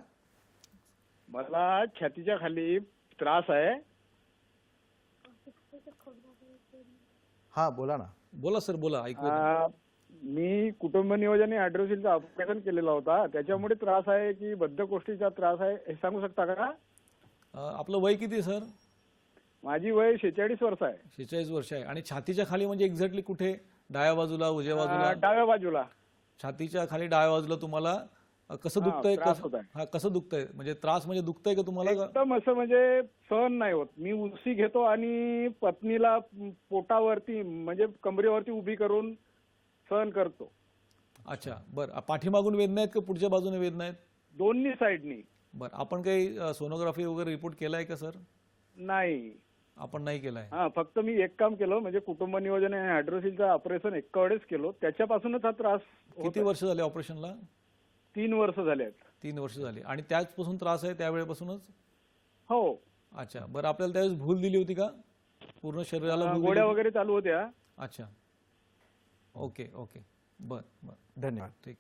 मला छातीच्या खाली त्रास आहे. हा, बोला ना. बोला सर, बोला, ऐकू. मी कुटुंब नियोजन हायड्रोसिलचं ऑपरेशन केलेला होता, त्याच्यामुळे त्रास आहे की बद्धकोष्ठीचा त्रास आहे हे सांगू शकता का? आपलं वय किती सर? माझी वय 46 वर्ष आहे. 46 वर्ष आहे. आणि छातीच्या खाली म्हणजे एक्झॅक्टली कुठे? डाव्या बाजूला, उजव्या बाजूला? डाव्या बाजूला. छातीच्या खाली डाव्या बाजूला तुम्हाला कसं दुखतंय? कसं दुखतंय? म्हणजे त्रास म्हणजे दुखतंय का तुम्हाला? एकदम असं म्हणजे सहन नाही होत. मी उलसी घेतो आणि पत्नीला पोटावरती म्हणजे कमरेवरती उभी करून सहन करतो. अच्छा, बरं. पाठीमागून वेदना आहेत का पुढच्या बाजूने वेदना आहेत? दोन्ही साईडनी. बरं. आपण काही सोनोग्राफी वगैरे रिपोर्ट केलाय का सर? नाही. आपण नाही केलं आहे. हा, फक्त मी एक काम केलं, म्हणजे कुटुंब नियोजन आणि हायड्रोसिलचं ऑपरेशन एका वेळेस केलं, त्याच्यापासूनच हा त्रास किती वर्ष झाले ऑपरेशनला? 3 वर्ष झाले आहेत. 3 वर्ष झाली. आणि त्याचपासून त्रास आहे त्यावेळेपासूनच? हो. अच्छा, बरं. आपल्याला त्यावेळेस भूल दिली होती का? पूर्ण शरीराला भूल दिली गोळ्या होती? वगैरे चालू होत्या. अच्छा, ओके ओके, बर बर, धन्यवाद. ठीक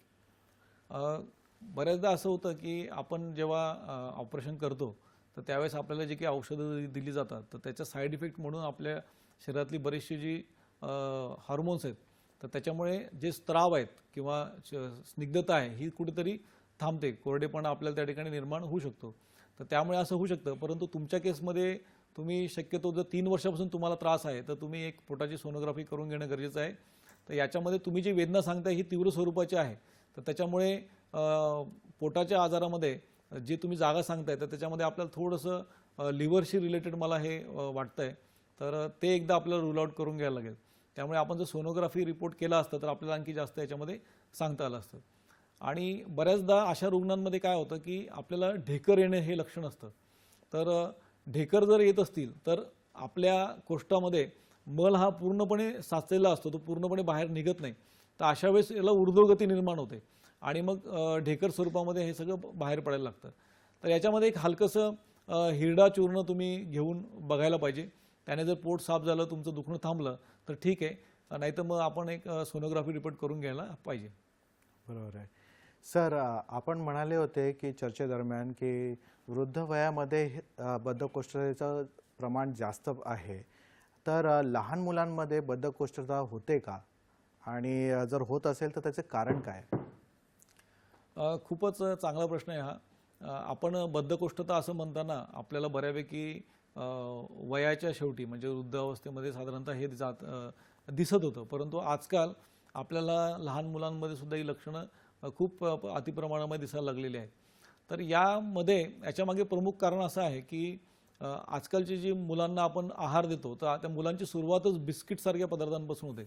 आहे. बऱ्याचदा असं होतं की आपण जेव्हा ऑपरेशन करतो तर त्यावेळेस आपल्याला जी काही औषधं दिली जातात तर त्याचा साईड इफेक्ट म्हणून आपल्या शरीरातली बरीचशी जी हार्मोन्स आहेत तर त्याच्यामुळे जे स्त्राव आहेत किंवा स्निग्धता आहे ही कुठेतरी थांबते, कोरडेपणा आपल्याला त्या ठिकाणी निर्माण होऊ शकतो. तर त्यामुळे असं होऊ शकतं. परंतु तुमच्या केसमध्ये तुम्ही शक्यतो जर 3 वर्षापासून तुम्हाला त्रास आहे तर तुम्ही एक पोटाची सोनोग्राफी करून घेणं गरजेचं आहे. तर याच्यामध्ये तुम्ही जी वेदना सांगताय ही तीव्र स्वरूपाची आहे. तर त्याच्यामुळे पोटाच्या आजारामध्ये जे तुम्ही जागा सांगताय तर त्याच्यामध्ये आपल्याला थोडंसं लिव्हरशी रिलेटेड मला हे वाटतंय. तर ते एकदा आपल्याला रूल आउट करून घ्यायला लागेल. त्यामुळे आपण जर सोनोग्राफी रिपोर्ट केला असतं तर आपल्याला आणखी जास्त याच्यामध्ये सांगता आलं असतं. आणि बऱ्याचदा अशा रुग्णांमध्ये काय होतं की आपल्याला ढेकर येणे हे लक्षण असतं. तर ढेकर जर येत असतील तर आपल्या कोष्ठामध्ये मल हा पूर्णपणे साचलेला असतो, तो पूर्णपणे बाहेर निघत नाही. तर अशा वेळेस याला ऊर्ध्वगती निर्माण होते आणि मग ढेकर स्वरूपामध्ये हे सगळं बाहेर पडायला लागतं. तर याच्यामध्ये एक हलकंसं हिरडा चूर्ण तुम्ही घेऊन बघायला पाहिजे. त्याने जर पोट साफ झालं, तुमचं दुखणं थांबलं तर ठीक आहे, नाहीतर मग आपण एक सोनोग्राफी रिपोर्ट करून घ्यायला पाहिजे. बरोबर आहे. सर, आपण म्हणाले होते की चर्चेदरम्यान की वृद्ध वयामध्ये बद्धकोष्ठतेचं प्रमाण जास्त आहे. तर लहान मुलांमध्ये बद्धकोष्ठता होते का? आणि जर होत असेल तर त्याचे कारण काय? खूपच चांगला प्रश्न आहे हा. आपण बद्धकोष्ठता असं म्हणताना आपल्याला बऱ्यापैकी वयाच्या शेवटी म्हणजे वृद्धावस्थेमध्ये साधारणतः हे दिसत होतं. परंतु आजकाल आपल्याला लहान मुलांमध्ये सुद्धा ही लक्षणं खूप अतिप्रमाणामध्ये दिसायला लागलेली आहेत. तर याच्यामागे प्रमुख कारण असं आहे की आजकालची जी मुलांना आपण आहार देतो तर त्या मुलांची सुरुवातच बिस्किटसारख्या पदार्थांपासून होते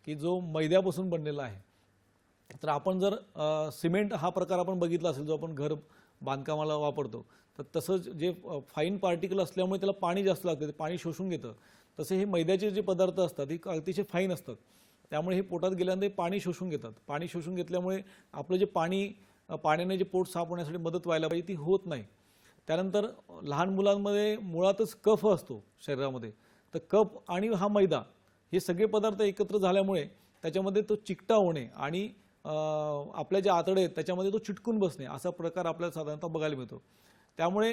की जो मैद्यापासून बनलेला आहे. तर आपण जर सिमेंट हा प्रकार आपण बघितला असेल जो आपण घर बांधकामाला वापरतो तर तसंच जे फाईन पार्टिकल असल्यामुळे त्याला पाणी जास्त लागतं, ते पाणी शोषून घेतं. तसे हे मैद्याचे जे पदार्थ असतात हे अतिशय फाईन असतात. त्यामुळे हे पोटात गेल्यानंतर पाणी शोषून घेतात. पाणी शोषून घेतल्यामुळे आपलं जे पाण्याने जे पोट साफ होण्यासाठी मदत व्हायला पाहिजे ती होत नाही. त्यानंतर लहान मुलांमध्ये मुळातच कफ असतो शरीरामध्ये. तर कफ आणि हा मैदा हे सगळे पदार्थ एकत्र झाल्यामुळे त्याच्यामध्ये तो चिकटा होणे आणि आपल्या जे आतडे आहेत त्याच्यामध्ये तो चिटकून बसणे असा प्रकार आपल्याला साधारणतः बघायला मिळतो. त्यामुळे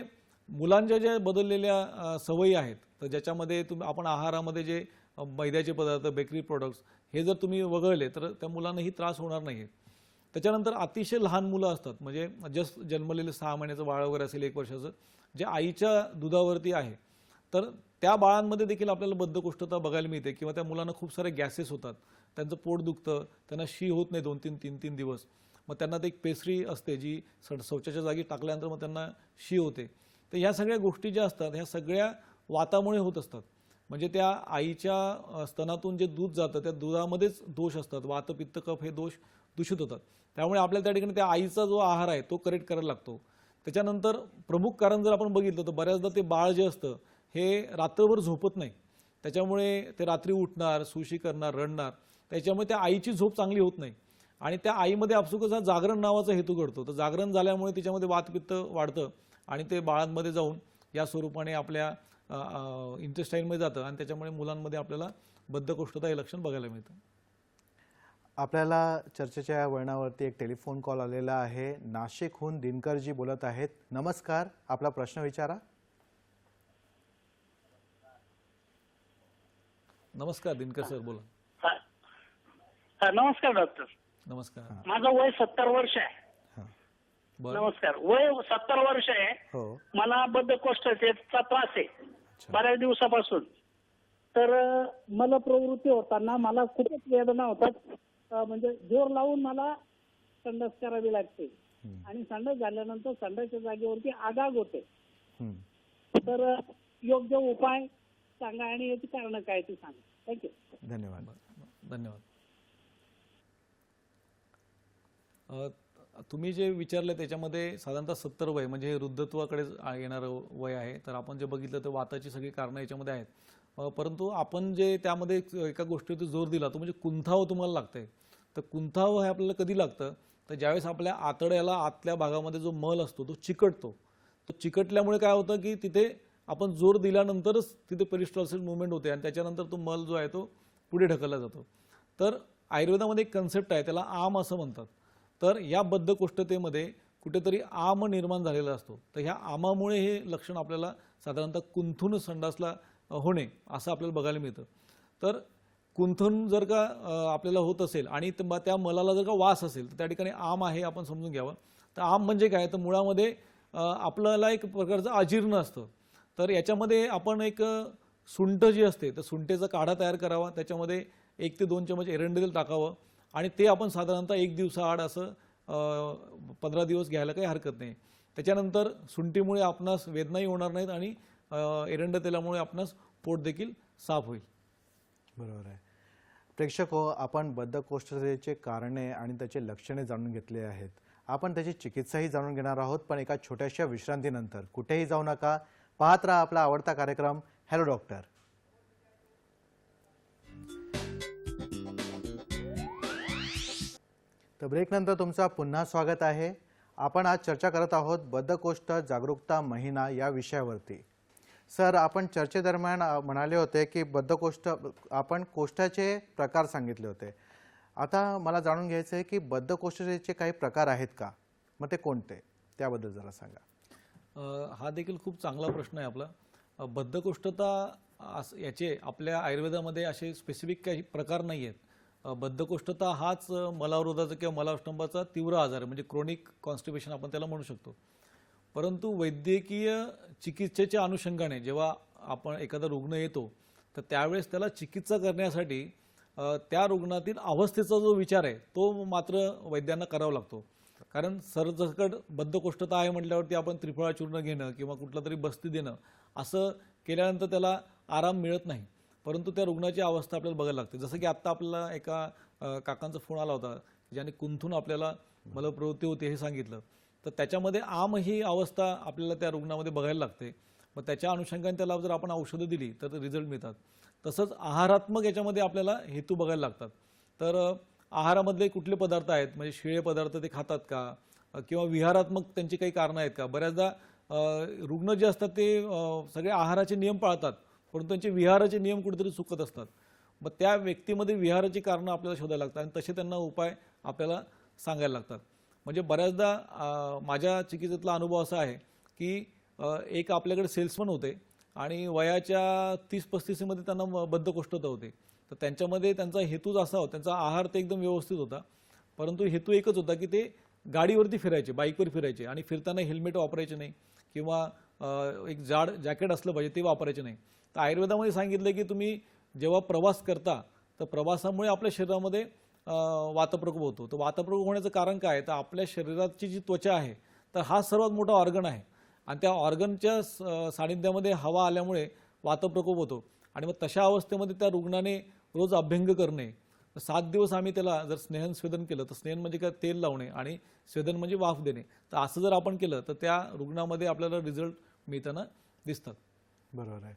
मुलांच्या ज्या बदललेल्या सवयी आहेत तर ज्याच्यामध्ये आपण आहारामध्ये जे मैद्याचे पदार्थ, बेकरी प्रोडक्ट्स हे जर तुम्ही वगळले तर त्या मुलांनाही त्रास होणार नाही. त्याच्यानंतर अतिशय लहान मुलं असतात म्हणजे जस्ट जन्मलेलं 6 महिन्याचं बाळ वगैरे असेल, 1 वर्षाचं, जे आईच्या दुधावरती आहे तर त्या बाळांमध्ये देखील आपल्याला बद्धकोष्ठता बघायला मिळते किंवा त्या मुलांना खूप सारे गॅसेस होतात, त्यांचं पोट दुखतं, त्यांना शी होत नाही 2-3 दिवस. मग त्यांना ते एक पेसरी असते जी शौचाच्या जागी टाकल्यानंतर मग त्यांना शी होते. तर ह्या सगळ्या गोष्टी ज्या असतात ह्या सगळ्या वातामुळे होत असतात. म्हणजे त्या आईच्या स्तनातून जे दूध जातं त्या दुधामध्येच दोष असतात. वात, पित्त, कफ हे दोष दूषित होतात. त्यामुळे आपल्याला त्या ठिकाणी त्या आईचा जो आहार आहे तो करेक्ट करायला लागतो. त्याच्यानंतर प्रमुख कारण जर आपण बघितलं तर बऱ्याचदा ते बाळ जे असतं हे रात्रभर झोपत नाही. त्याच्यामुळे ते रात्री उठणार, सुशी करणार, रडणार. त्याच्यामुळे त्या आईची झोप चांगली होत नाही आणि त्या आईमध्ये आपसुकच हा जागरण नावाचा हेतू घडतो. तर जागरण झाल्यामुळे तिच्यामध्ये वातपित्त वाढतं आणि ते बाळांमध्ये जाऊन या स्वरूपाने आपल्या इंटेस्टाईनमध्ये जातं आणि त्याच्यामुळे मुलांमध्ये आपल्याला बद्धकोष्ठता हे लक्षण बघायला मिळतं. आपल्याला चर्चेच्या या वळणावरती एक टेलिफोन कॉल आलेला आहे. नाशिकहून दिनकरजी बोलत आहेत. नमस्कार, आपला प्रश्न विचारा. नमस्कार दिनकर सर, बोला. नमस्कार डॉक्टर. नमस्कार. माझं वय 70 वर्ष आहे. बरं. नमस्कार. वय 70 वर्ष आहे. हो. मला बद्धकोष्ठतेचा त्रास आहे अच्छा. बऱ्याच दिवसापासून. तर मला प्रवृत्ती होताना मला खूपच वेदना होतात. म्हणजे जोर लावून मला संडास करावी लागते आणि संडास झाल्यानंतर संडासच्या जागेवरती आगाग होते. तर योग्य उपाय सांगा आणि याची कारण काय ती सांगा. थँक्यू. धन्यवाद. धन्यवाद. तुम्ही जे विचारलं त्याच्यामध्ये साधारणतः 70 वय म्हणजे हे वृद्धत्वाकडे येणारं वय आहे. तर आपण जे बघितलं तर वाताची सगळी कारणं याच्यामध्ये आहेत. परंतु आपण जे त्यामध्ये एका गोष्टीवरती जोर दिला तो म्हणजे कुंथावं तुम्हाला लागतंय. तर कुंथावं हे आपल्याला कधी लागतं तर ज्यावेळेस आपल्या आतड्याला आतल्या भागामध्ये जो मल असतो तो चिकटतो. तो चिकटल्यामुळे काय होतं की तिथे आपण जोर दिल्यानंतरच तिथे पेरिस्टॉल्सिस मुवमेंट होते आणि त्याच्यानंतर तो मल जो आहे तो पुढे ढकलला जातो. तर आयुर्वेदामध्ये एक कन्सेप्ट आहे त्याला आम असं म्हणतात. तर या बद्धकोष्ठतेमध्ये कुठेतरी आम निर्माण झालेला असतो. तर ह्या आमामुळे हे लक्षण आपल्याला साधारणतः कुंथून संडासला होणे असं आपल्याला बघायला मिळतं. तर कुंथून जर का आपल्याला होत असेल आणि त्या मलाला जर का वास असेल तर त्या ठिकाणी आम आहे आपण समजून घ्यावं. तर आम म्हणजे काय तर मुळामध्ये आपल्याला एक प्रकारचं अजीर्ण असतं. तर याच्यामध्ये आपण एक सुंठ जी असते तर सुंठेचा काढा तयार करावा. त्याच्यामध्ये 1 ते 2 चमच एरंडी तेल टाकावं आणि ते आपण साधारणतः 1 दिवसाआड असं 15 दिवस घ्यायला काही हरकत नाही. त्याच्यानंतर सुंठीमुळे आपणास वेदनाही होणार नाहीत आणि एरंड तेलामुळे आपणास पोट देखील साफ होईल. बरोबर आहे. प्रेक्षको, आपण बद्धकोष्ठतेचे कारणे आणि त्याचे लक्षणे जाणून घेतले आहेत. आपण त्याची चिकित्साही जाणून घेणार आहोत, पण एका छोट्याशा विश्रांतीनंतर. कुठेही जाऊ नका, पाहत राहा आपला आवडता कार्यक्रम हॅलो डॉक्टर. तर ब्रेकनंतर तुमचं पुन्हा स्वागत आहे. आपण आज चर्चा करत आहोत बद्धकोष्ठ जागरूकता महिना या विषयावरती. सर, आपण चर्चेदरम्यान म्हणाले होते की बद्धकोष्ठ आपण कोष्ठाचे प्रकार सांगितले होते. आता मला जाणून घ्यायचं आहे की बद्धकोष्ठतेचे काही प्रकार आहेत का, मग ते कोणते, त्याबद्दल जरा सांगा. हा देखील खूप चांगला प्रश्न आहे आपला. बद्धकोष्ठता याचे आपल्या आयुर्वेदामध्ये असे स्पेसिफिक काही प्रकार नाही आहेत. बद्धकोष्ठता हाच मलावरोधाचा किंवा मलावष्टंभाचा तीव्र आजार आहे म्हणजे क्रोनिक कॉन्स्टिपेशन आपण त्याला म्हणू शकतो. परंतु वैद्यकीय चिकित्सेच्या अनुषंगाने जेव्हा आपण एखादा रुग्ण येतो तर त्यावेळेस त्याला चिकित्सा करण्यासाठी त्या रुग्णातील अवस्थेचा जो विचार आहे तो मात्र वैद्यांना करावा लागतो. कारण सरसकट बद्धकोष्ठता आहे म्हटल्यावरती आपण त्रिफळा चूर्ण घेणं किंवा कुठलं तरी बस्ती देणं असं केल्यानंतर त्याला आराम मिळत नाही. परंतु त्या रुग्णाची अवस्था आपल्याला बघायला लागते. जसं की आत्ता आपल्याला एका काकांचा फोन आला होता ज्याने कुंथून आपल्याला मलप्रवृत्ती होती हे सांगितलं. तर त्याच्यामध्ये आम ही अवस्था आपल्याला त्या रुग्णामध्ये बघायला लागते. मग त्याच्या अनुषंगाने त्याला जर आपण औषधं दिली तर रिझल्ट मिळतात. तसंच आहारात्मक याच्यामध्ये आपल्याला हेतू बघायला लागतात. तर आहारामधले कुठले पदार्थ आहेत म्हणजे शिळे पदार्थ ते खातात का किंवा विहारात्मक त्यांची काही कारणं आहेत का. बऱ्याचदा रुग्ण जे असतात ते सगळे आहाराचे नियम पाळतात परंतु त्यांचे विहाराचे नियम कुठेतरी चुकत असतात. मग त्या व्यक्तीमध्ये विहाराची कारणं आपल्याला शोधायला लागतात आणि तसे त्यांना उपाय आपल्याला सांगायला लागतात. म्हणजे बऱ्याचदा माझ्या चिकित्सेतला अनुभव असा आहे की एक आपल्याकडे सेल्समन होते आणि वयाच्या 30-35 मध्ये त्यांना बद्धकोष्ठता होते. तर त्यांच्यामध्ये त्यांचा हेतूच असा होता, त्यांचा आहार ते एकदम व्यवस्थित होता परंतु हेतू एकच होता की ते गाडीवरती फिरायचे, बाईकवर फिरायचे आणि फिरताना हेल्मेट वापरायचे नाही किंवा एक जाड जॅकेट असलं पाहिजे ते वापरायचे नाही. तर आयुर्वेदामध्ये सांगितलं की तुम्ही जेव्हा प्रवास करता तर प्रवासामुळे आपल्या शरीरामध्ये वातप्रकोप होतो. तर वातप्रकोप होण्याचं कारण काय तर आपल्या शरीराची जी त्वचा आहे तर हा सर्वात मोठा ऑर्गन आहे आणि त्या ऑर्गनच्या सानिध्यामध्ये हवा आल्यामुळे वातप्रकोप होतो. आणि मग तशा अवस्थेमध्ये त्या रुग्णाने रोज अभ्यंग करणे. 7 दिवस आम्ही त्याला जर स्नेहन स्वेदन केलं तर स्नेहन म्हणजे काय तेल लावणे आणि स्वेदन म्हणजे वाफ देणे. तर असं जर आपण केलं तर त्या रुग्णामध्ये आपल्याला रिझल्ट मिळताना दिसतात. बरोबर आहे.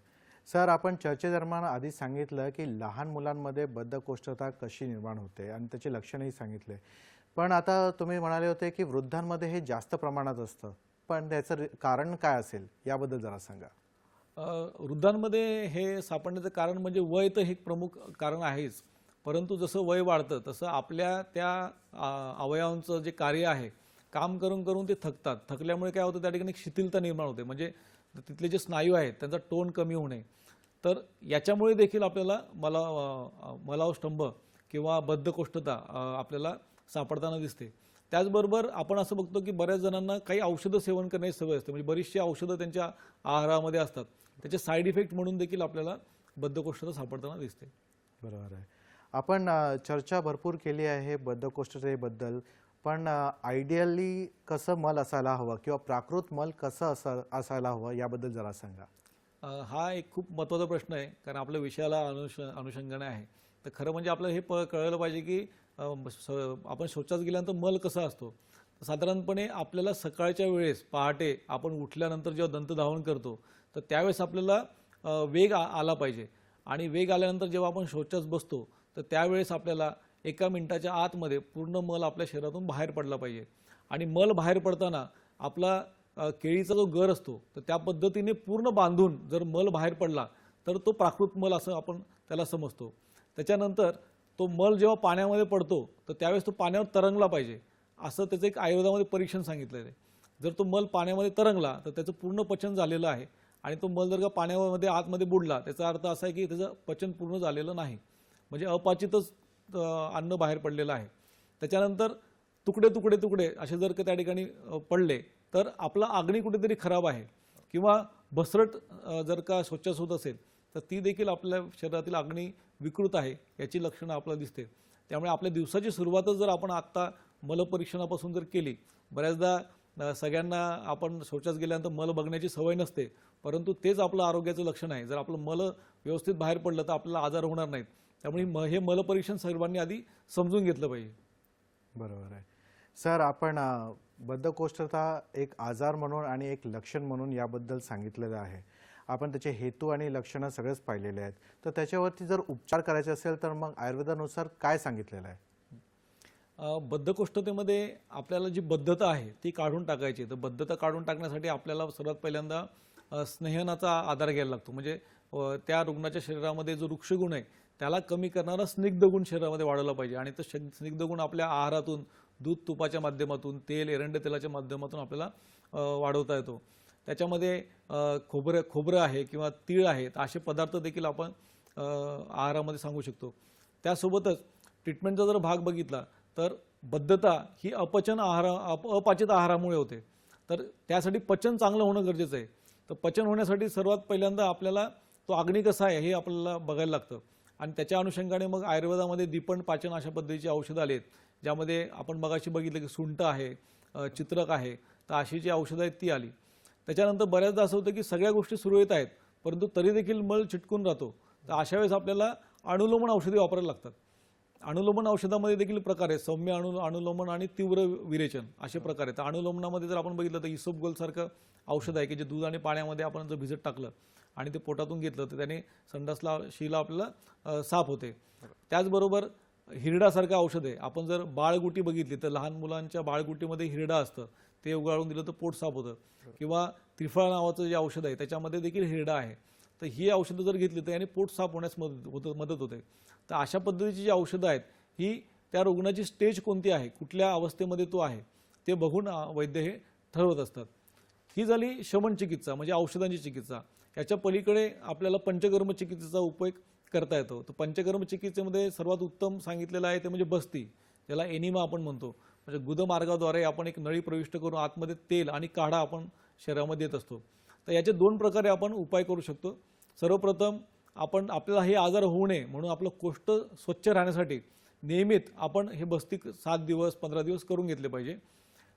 सर, आपण चर्चेदरम्यान आधी सांगितलं की लहान मुलांमध्ये बद्धकोष्ठता कशी निर्माण होते आणि त्याचे लक्षणही सांगितले. पण आता तुम्ही म्हणाले होते की वृद्धांमध्ये हे जास्त प्रमाणात असतं, पण त्याचं कारण काय असेल याबद्दल जरा सांगा. वृद्धांमध्ये हे सापडण्याचं कारण म्हणजे वय तर हे एक प्रमुख कारण आहेच. परंतु जसं वय वाढतं तसं आपल्या त्या अवयवांचं जे कार्य आहे काम करून करून ते थकतात. थकल्यामुळे काय होतं त्या ठिकाणी शिथिलता निर्माण होते म्हणजे तिथले जे स्नायू आहेत त्यांचा टोन कमी होणे. तर याच्यामुळे देखील आपल्याला मलावष्टंभ किंवा बद्धकोष्ठता आपल्याला सापडताना दिसते. त्याचबरोबर आपण असं बघतो की बऱ्याच जणांना काही औषधं सेवन करण्याची सवय असते म्हणजे बरीचशी औषधं त्यांच्या आहारामध्ये असतात. त्याचे साईड इफेक्ट म्हणून देखील आपल्याला बद्धकोष्ठता सापडताना दिसते. बरोबर आहे. आपण चर्चा भरपूर केली आहे बद्धकोष्ठतेबद्दल, पण आयडियली कसं मल असायला हवं किंवा प्राकृत मल कसं असायला हवं याबद्दल जरा सांगा. हा एक खूप महत्त्वाचा प्रश्न आहे कारण आपल्या विषयाला अनुषंगाने आहे. तर खरं म्हणजे आपल्याला हे कळलं पाहिजे की आपण शौचास गेल्यानंतर मल कसा असतो. साधारणपणे आपल्याला सकाळच्या वेळेस पहाटे आपण उठल्यानंतर जेव्हा दंतधावन करतो तर त्यावेळेस आपल्याला वेग आला पाहिजे आणि वेग आल्यानंतर जेव्हा आपण शौचास बसतो तर त्यावेळेस आपल्याला 1 मिनिटाच्या आतमध्ये पूर्ण मल आपल्या शरीरातून बाहेर पडला पाहिजे आणि मल बाहेर पडताना आपला केळीचा जो गर असतो तर त्या पद्धतीने पूर्ण बांधून जर मल बाहेर पडला तर तो प्राकृत मल असं आपण त्याला समजतो. त्याच्यानंतर तो मल जेव्हा पाण्यामध्ये पडतो तर त्यावेळेस तो पाण्यावर तरंगला पाहिजे असं त्याचं एक आयुर्वेदामध्ये परीक्षण सांगितलेलं आहे. जर तो मल पाण्यामध्ये तरंगला तर त्याचं पूर्ण पचन झालेलं आहे आणि तो मल जर का पाण्यामध्ये आतमध्ये बुडला त्याचा अर्थ असा आहे की त्याचं पचन पूर्ण झालेलं नाही, म्हणजे अपाचितच अन्न बाहेर पडलेलं आहे. त्याच्यानंतर तुकडे तुकडे तुकडे असे जर का त्या ठिकाणी पडले तर आपला अग्नी कुठेतरी खराब आहे किंवा बसरट जर का स्वच्छ होत असेल तर ती देखील आपल्या शरीरातील अग्नी विकृत आहे याची लक्षणं आपल्याला दिसते. त्यामुळे आपल्या दिवसाची सुरुवातच जर आपण आत्ता मलपरीक्षणापासून जर केली, बऱ्याचदा सगळ्यांना आपण शौचास गेल्यानंतर मल बघण्याची सवय नसते, परंतु तेच आपलं आरोग्याचं लक्षण आहे. जर आपलं मल व्यवस्थित बाहेर पडलं तर आपल्याला आजार होणार नाहीत. त्यामुळे हे मलपरीक्षण सर्वांनी आधी समजून घेतलं पाहिजे. बरोबर आहे सर. आपण बद्धकोष्ठता एक आजार म्हणून आणि एक लक्षण म्हणून याबद्दल सांगितलेलं आहे. आपण त्याचे हेतू आणि लक्षणं सगळेच पाहिलेले आहेत. तर त्याच्यावरती जर उपचार करायचे असेल तर मग आयुर्वेदानुसार काय सांगितलेलं आहे? बद्धकोष्ठतेमध्ये आपल्याला जी बद्धता आहे ती काढून टाकायची. तर बद्धता काढून टाकण्यासाठी आपल्याला सर्वात पहिल्यांदा स्नेहनाचा आधार घ्यायला लागतो. म्हणजे त्या रुग्णाच्या शरीरामध्ये जो वृक्षगुण आहे त्याला कमी करणारा स्निग्ध गुण शरीरामध्ये वाढवला पाहिजे आणि तो स्निग्ध गुण आपल्या आहारातून दूध तुपाच्या माध्यमातून, तेल एरंड तेलाच्या माध्यमातून आपल्याला वाढवता येतो. त्याच्यामध्ये खोबरं आहे किंवा तीळ आहे तर असे पदार्थ देखील आपण आहारामध्ये सांगू शकतो. त्यासोबतच ट्रीटमेंटचा जर भाग बघितला तर बद्धता ही अपाचित आहारामुळे होते. तर त्यासाठी पचन चांगलं होणं गरजेचं आहे. तर पचन होण्यासाठी सर्वात पहिल्यांदा आपल्याला तो अग्नी कसा आहे हे आपल्याला बघायला लागतं आणि त्याच्या अनुषंगाने मग आयुर्वेदामध्ये दीपण पाचन अशा पद्धतीची औषधं आली आहेत, ज्यामध्ये आपण मगाशी बघितलं की सुंठ आहे, चित्रक आहे, तर अशी जी औषधं आहेत ती आली. त्याच्यानंतर बऱ्याचदा असं होतं की सगळ्या गोष्टी सुरळीत आहेत परंतु तरी देखील मल चिटकून राहतो. तर अशा वेळेस आपल्याला अनुलोमन औषधे वापरायला लागतात. अनुलोमन औषधामध्ये देखील प्रकार आहेत, सौम्य अनुलोमन आणि तीव्र विरेचन असे प्रकार आहेत. अनुलोमनामध्ये जर आपण बघितलं तर इसोपगोलसारखं औषध आहे की जे दूध आणि पाण्यामध्ये आपण जर भिजत टाकलं आणि ते पोटातून घेतलं तर त्याने संडासला शिला आपल्याला साफ होते. त्याचबरोबर हिरडासारखं औषध आहे. आपण जर बाळगुटी बघितली तर लहान मुलांच्या बाळगुटीमध्ये हिरडा असतं, ते उगाळून दिलं तर पोट साफ होतं. किंवा त्रिफळा नावाचं जे औषध आहे त्याच्यामध्ये देखील हिरडा आहे. तर ही औषधं जर घेतली तर याने पोट साफ होण्यास मदत होते. तर अशा पद्धतीची जी औषधं आहेत ही त्या रुग्णाची स्टेज कोणती आहे, कुठल्या अवस्थेमध्ये तो आहे ते बघून वैद्य हे ठरवत असतात. ही झाली शमन चिकित्सा म्हणजे औषधांची चिकित्सा. याच्या पलीकडे आपल्याला पंचकर्म चिकित्सेचा उपयोग करता येतो. तर पंचकर्म चिकित्सेमध्ये सर्वात उत्तम सांगितलेलं आहे ते म्हणजे बस्ती, ज्याला एनिमा आपण म्हणतो. म्हणजे गुदमार्गाद्वारे आपण एक नळी प्रविष्ट करून आतमध्ये तेल आणि काढा आपण शरीरामध्ये देत असतो. तर याचे 2 प्रकारे आपण उपाय करू शकतो. सर्वप्रथम आपल्याला हे आजार होऊ नये म्हणून आपलं कोष्ठ स्वच्छ राहण्यासाठी नियमित आपण हे बस्ती 7 दिवस 15 दिवस करून घेतले पाहिजे.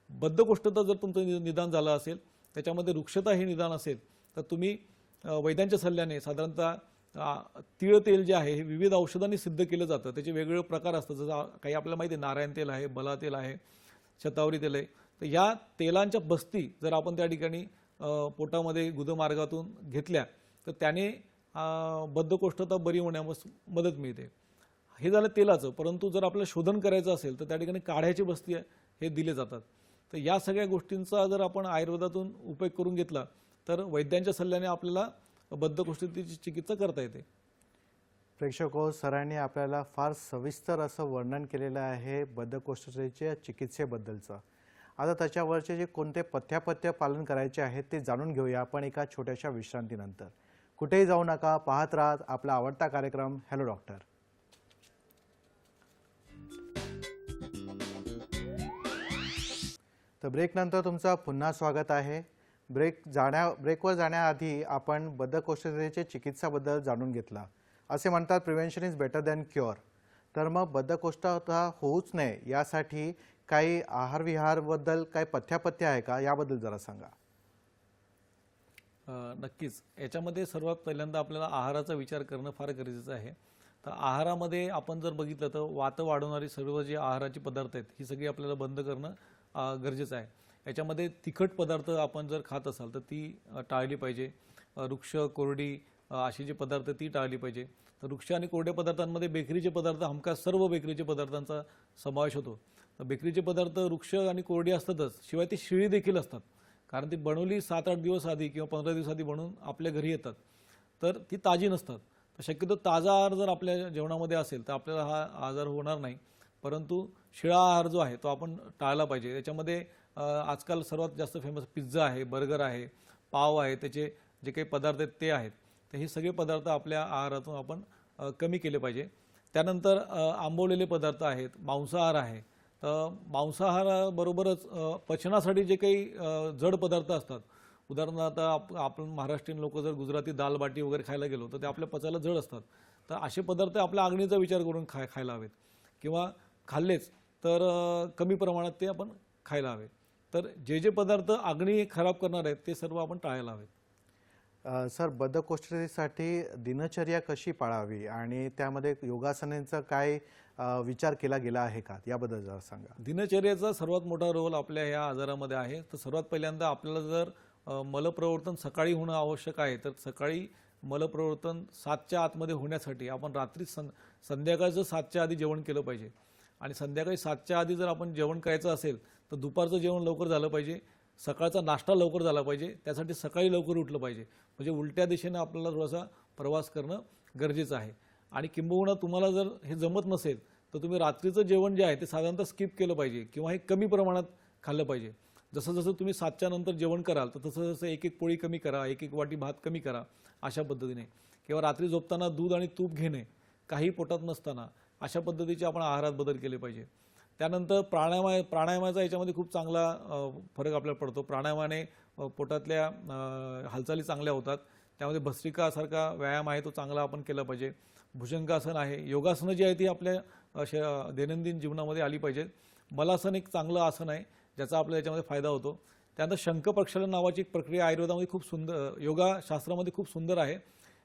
बद्धकोष्ठता जर तुमचं निदान झालं असेल, त्याच्यामध्ये रुक्षता हे निदान असेल तर तुम्ही वैद्यांच्या सल्ल्याने साधारणतः तीळ तेल जे आहे हे विविध औषधांनी सिद्ध केलं जातं. त्याचे वेगवेगळे प्रकार असतात. जसं काही आपल्याला माहिती आहे नारायण तेल आहे, बला तेल आहे, शतावरी तेल आहे. तर या तेलांच्या बस्ती जर आपण त्या ठिकाणी पोटामध्ये गुदमार्गातून घेतल्या तर त्याने बद्धकोष्ठता बरी होण्यास मदत मिळते. हे झालं तेलाचं. परंतु जर आपल्याला शोधन करायचं असेल तर त्या ठिकाणी काढ्याची बस्ती हे दिले जातात. तर या सगळ्या गोष्टींचा जर आपण आयुर्वेदातून उपयोग करून घेतला तर वैद्यांच्या सल्ल्याने आपल्याला बद्धकोष्ठतेची चिकित्सा करता येते. प्रेक्षको, सरांनी आपल्याला फार सविस्तर असं वर्णन केलेलं आहे बद्धकोष्ठतेच्या चिकित्सेबद्दलचं. आता त्याच्यावरचे जे कोणते पथ्यापथ्य पालन करायचे आहेत ते जाणून घेऊया आपण एका छोट्याशा विश्रांतीनंतर. कुठेही जाऊ नका, पाहत राहा आपला आवडता कार्यक्रम हॅलो डॉक्टर. तर ब्रेकनंतर तुमचं पुन्हा स्वागत आहे. ब्रेकवर जाण्याआधी आपण बद्धकोष्ठतेच्या चिकित्साबद्दल जाणून घेतला. असे म्हणतात prevention is better than cure. तर मग बद्धकोष्ठता होऊच नये यासाठी काही आहारविहारबद्दल काही पथ्यापथ्य आहे का, याबद्दल जरा सांगा. नक्कीच. याच्यामध्ये सर्वात पहिल्यांदा आपल्याला आहाराचा विचार करणं फार गरजेचं आहे. तर आहारामध्ये आपण जर बघितलं तर वात वाढवणारी सर्व जी आहाराची पदार्थ आहेत ही सगळी आपल्याला बंद करणं गरजेचं आहे. याच्यामध्ये तिखट पदार्थ आपण जर खात असाल तर ती टाळली पाहिजे. वृक्ष, कोरडी अशी जी पदार्थ ती टाळली पाहिजे. तर वृक्ष आणि कोरड्या पदार्थांमध्ये बेकरीचे पदार्थ हमखास सर्व बेकरीचे पदार्थांचा समावेश होतो. तर बेकरीचे पदार्थ वृक्ष आणि कोरडी असतातच, शिवाय ती शिळी देखील असतात. कारण ती बनवली 7-8 दिवस आधी किंवा 15 दिवस आधी बनवून आपल्या घरी येतात, तर ती ताजी नसतात. तर शक्यतो ताजा आहार जर आपल्या जेवणामध्ये असेल तर आपल्याला हा आजार होणार नाही. परंतु शिळा आहार जो आहे तो आपण टाळला पाहिजे. त्याच्यामध्ये आजकाल सर्वात जास्त फेमस पिझ्झा आहे, बर्गर आहे, पाव आहे, त्याचे जे काही पदार्थ आहेत ते आहेत. तर हे सगळे पदार्थ आपल्या आहारातून आपण कमी केले पाहिजे. त्यानंतर आंबवलेले पदार्थ आहेत, मांसाहार आहे. तर मांसाहाराबरोबरच पचनासाठी जे काही जड पदार्थ असतात, उदाहरणार्थ आपण महाराष्ट्रीयन लोक जर गुजराती दाल बाटी वगैरे खायला गेलो तर ते आपल्या पचायला जड असतात. तर असे पदार्थ आपल्या अग्नीचा विचार करून खायला हवेत, किंवा खाल्लेच तर कमी प्रमाणात ते आपण खायला हवे. तर जे जे पदार्थ अग्नी खराब करणार आहेत ते सर्व आपण टाळायला हवेत. सर, बद्धकोष्ठतेसाठी दिनचर्या कशी पाळावी आणि त्यामध्ये योगासनांचा काय विचार केला गेला आहे का, याबद्दल जरा सांगा. दिनचर्येचा सर्वात मोठा रोल आपल्या ह्या आजारामध्ये आहे. तर सर्वात पहिल्यांदा आपल्याला जर मलप्रवर्तन सकाळी होणं आवश्यक आहे, तर सकाळी मलप्रवर्तन 7च्या आतमध्ये होण्यासाठी आपण रात्री संध्याकाळचं 7च्या आधी जेवण केलं पाहिजे. आणि संध्याकाळी 7च्या आधी जर आपण जेवण करायचं असेल तर दुपारचं जेवण लवकर झालं पाहिजे, सकाळचा नाश्ता लवकर झाला पाहिजे. त्यासाठी सकाळी लवकर उठलं पाहिजे. म्हणजे उलट्या दिशेनं आपल्याला थोडासा प्रवास करणं गरजेचं आहे. आणि किंबहुना तुम्हाला जर हे जमत नसेल तर तुम्ही रात्रीचं जेवण जे आहे ते साधारणतः स्किप केलं पाहिजे, किंवा हे कमी प्रमाणात खाल्लं पाहिजे. जसं जसं तुम्ही 7च्या नंतर जेवण कराल तर तसं जसं एक एक पोळी कमी करा, एक एक वाटी भात कमी करा, अशा पद्धतीने. किंवा रात्री झोपताना दूध आणि तूप घेणे, काही पोटात नसताना, अशा पद्धतीचे आपण आहारात बदल केले पाहिजे. त्यानंतर प्राणायामाचा याच्यामध्ये खूप चांगला फरक आपल्याला पडतो. प्राणायामाने पोटातल्या हालचाली चांगल्या होतात. त्यामध्ये भस्त्रिकासारखा व्यायाम आहे तो चांगला आपण केला पाहिजे. भुजंगासन आहे, योगासनं जी आहे ती आपल्या दैनंदिन जीवनामध्ये आली पाहिजेत. मलासन एक चांगलं आसन आहे ज्याचा आपल्याला याच्यामध्ये फायदा होतो. त्यानंतर शंख प्रक्षालन नावाची एक प्रक्रिया आयुर्वेदामध्ये खूप सुंदर, योगाशास्त्रामध्ये खूप सुंदर आहे,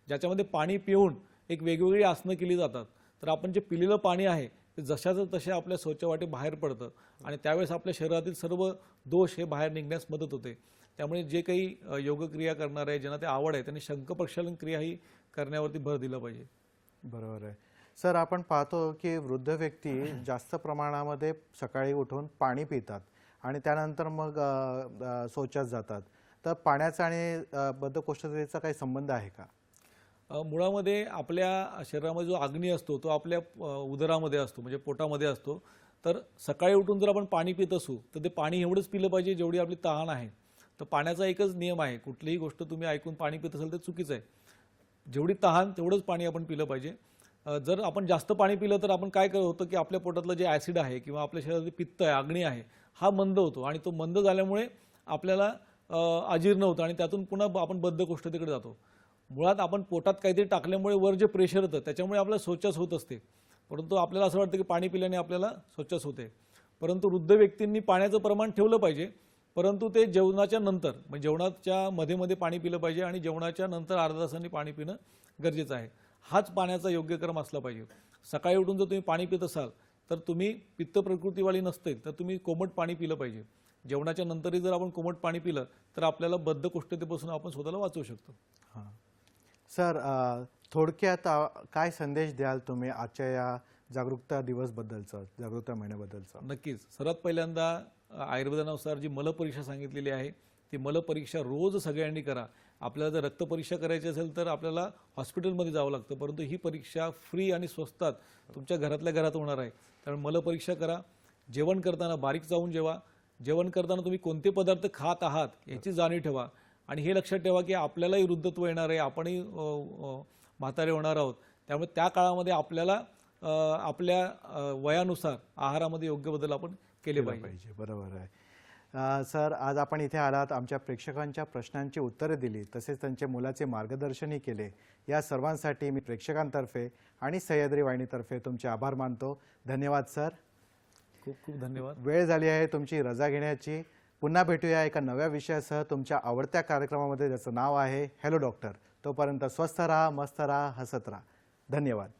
ज्याच्यामध्ये पाणी पिऊन एक वेगवेगळी आसनं केली जातात. तर आपण जे पिलेलं पाणी आहे ते जशाचं तसे आपल्या शौचवाटे बाहेर पडतं आणि त्यावेळेस आपल्या शरीरातील सर्व दोष हे बाहेर निघण्यास मदत होते. त्यामुळे जे काही योगक्रिया करणार आहे, ज्यांना ते आवड आहे, त्यांनी शंख प्रक्षालन क्रिया ही करण्यावरती भर दिला पाहिजे. बरोबर आहे. सर, आपण पाहतो की वृद्ध व्यक्ती जास्त प्रमाणामध्ये सकाळी उठून पाणी पितात आणि त्यानंतर मग शौचास जातात. तर पाण्याचा आणि बद्धकोष्ठतेचा काही संबंध आहे का? मुळामध्ये आपल्या शरीरामध्ये जो अग्नी असतो तो आपल्या उदरामध्ये असतो, म्हणजे पोटामध्ये असतो. तर सकाळी उठून जर आपण पाणी पित असू तर ते पाणी एवढंच पिलं पाहिजे जेवढी आपली तहान आहे. तर पाण्याचा एकच नियम आहे, कुठलीही गोष्ट तुम्ही ऐकून पाणी पित असाल तर चुकीचं आहे. जेवढी तहान तेवढंच पाणी आपण पिलं पाहिजे. जर आपण जास्त पाणी पिलं तर आपण काय करत होतं की आपल्या पोटातलं जे ॲसिड आहे किंवा आपल्या शरीरातील पित्त आहे, अग्नी आहे, हा मंद होतो आणि तो मंद झाल्यामुळे आपल्याला अजीर्ण होतं आणि त्यातून पुन्हा आपण बद्धकोष्ठतेकडे जातो. मुळात आपण पोटात काहीतरी टाकल्यामुळे वर जे प्रेशर येतं त्याच्यामुळे आपल्याला शौचास होत असते, परंतु आपल्याला असं वाटतं की पाणी पिल्याने आपल्याला शौचास होते. परंतु वृद्ध व्यक्तींनी पाण्याचं प्रमाण ठेवलं पाहिजे, परंतु ते जेवणाच्या नंतर, म्हणजे जेवणाच्या मध्ये पाणी पिलं पाहिजे आणि जेवणाच्या नंतर अर्ध्या तासांनी पाणी पिणं गरजेचं आहे. हाच पाण्याचा योग्य क्रम असला पाहिजे. सकाळी उठून जर तुम्ही पाणी पित असाल तर तुम्ही पित्त प्रकृतीवाली नसतील तर तुम्ही कोमट पाणी पिलं पाहिजे. जेवणाच्या नंतरही जर आपण कोमट पाणी पिलं तर आपल्याला बद्धकोष्ठतेपासून आपण स्वतःला वाचवू शकतो. हां सर, थोडक्यात काय संदेश द्याल तुम्ही आजच्या या जागरूकता दिवसबद्दलचा, जागरूकता महिन्याबद्दलचा? नक्कीच. सर्वात पहिल्यांदा आयुर्वेदानुसार जी मलपरीक्षा सांगितलेली आहे ती मलपरीक्षा रोज सगळ्यांनी करा. आपल्याला जर रक्तपरीक्षा करायची असेल तर आपल्याला हॉस्पिटलमध्ये जावं लागतं, परंतु ही परीक्षा फ्री आणि स्वस्तात तुमच्या घरातल्या घरात होणार आहे. त्यामुळे मलपरीक्षा करा. जेवण करताना बारीक चावून जेवा. जेवण करताना तुम्ही कोणते पदार्थ खात आहात याची जाणीव ठेवा आणि हे लक्षात ठेवा की आपल्यालाही वृद्धत्व येणार आहे, आपणही म्हातारे होणार आहोत. त्यामुळे त्या काळामध्ये आपल्याला आपल्या वयानुसार आहारामध्ये योग्य बदल आपण केले पाहिजे. बरोबर आहे. सर, आज आपण इथे आलात, आमच्या प्रेक्षकांच्या प्रश्नांची उत्तरे दिली, तसेच त्यांच्या मुलाचे मार्गदर्शनही केले. या सर्वांसाठी मी प्रेक्षकांतर्फे आणि सह्याद्री वाहिनीतर्फे तुमचे आभार मानतो. धन्यवाद सर. खूप खूप धन्यवाद. वेळ झाली आहे तुमची रजा घेण्याची. पुन्हा भेटूया एका नव्या विषयासह तुमच्या आवडत्या कार्यक्रमामध्ये, ज्याचं नाव आहे हॅलो डॉक्टर. तोपर्यंत स्वस्थ राहा, मस्त राहा, हसत राहा. धन्यवाद.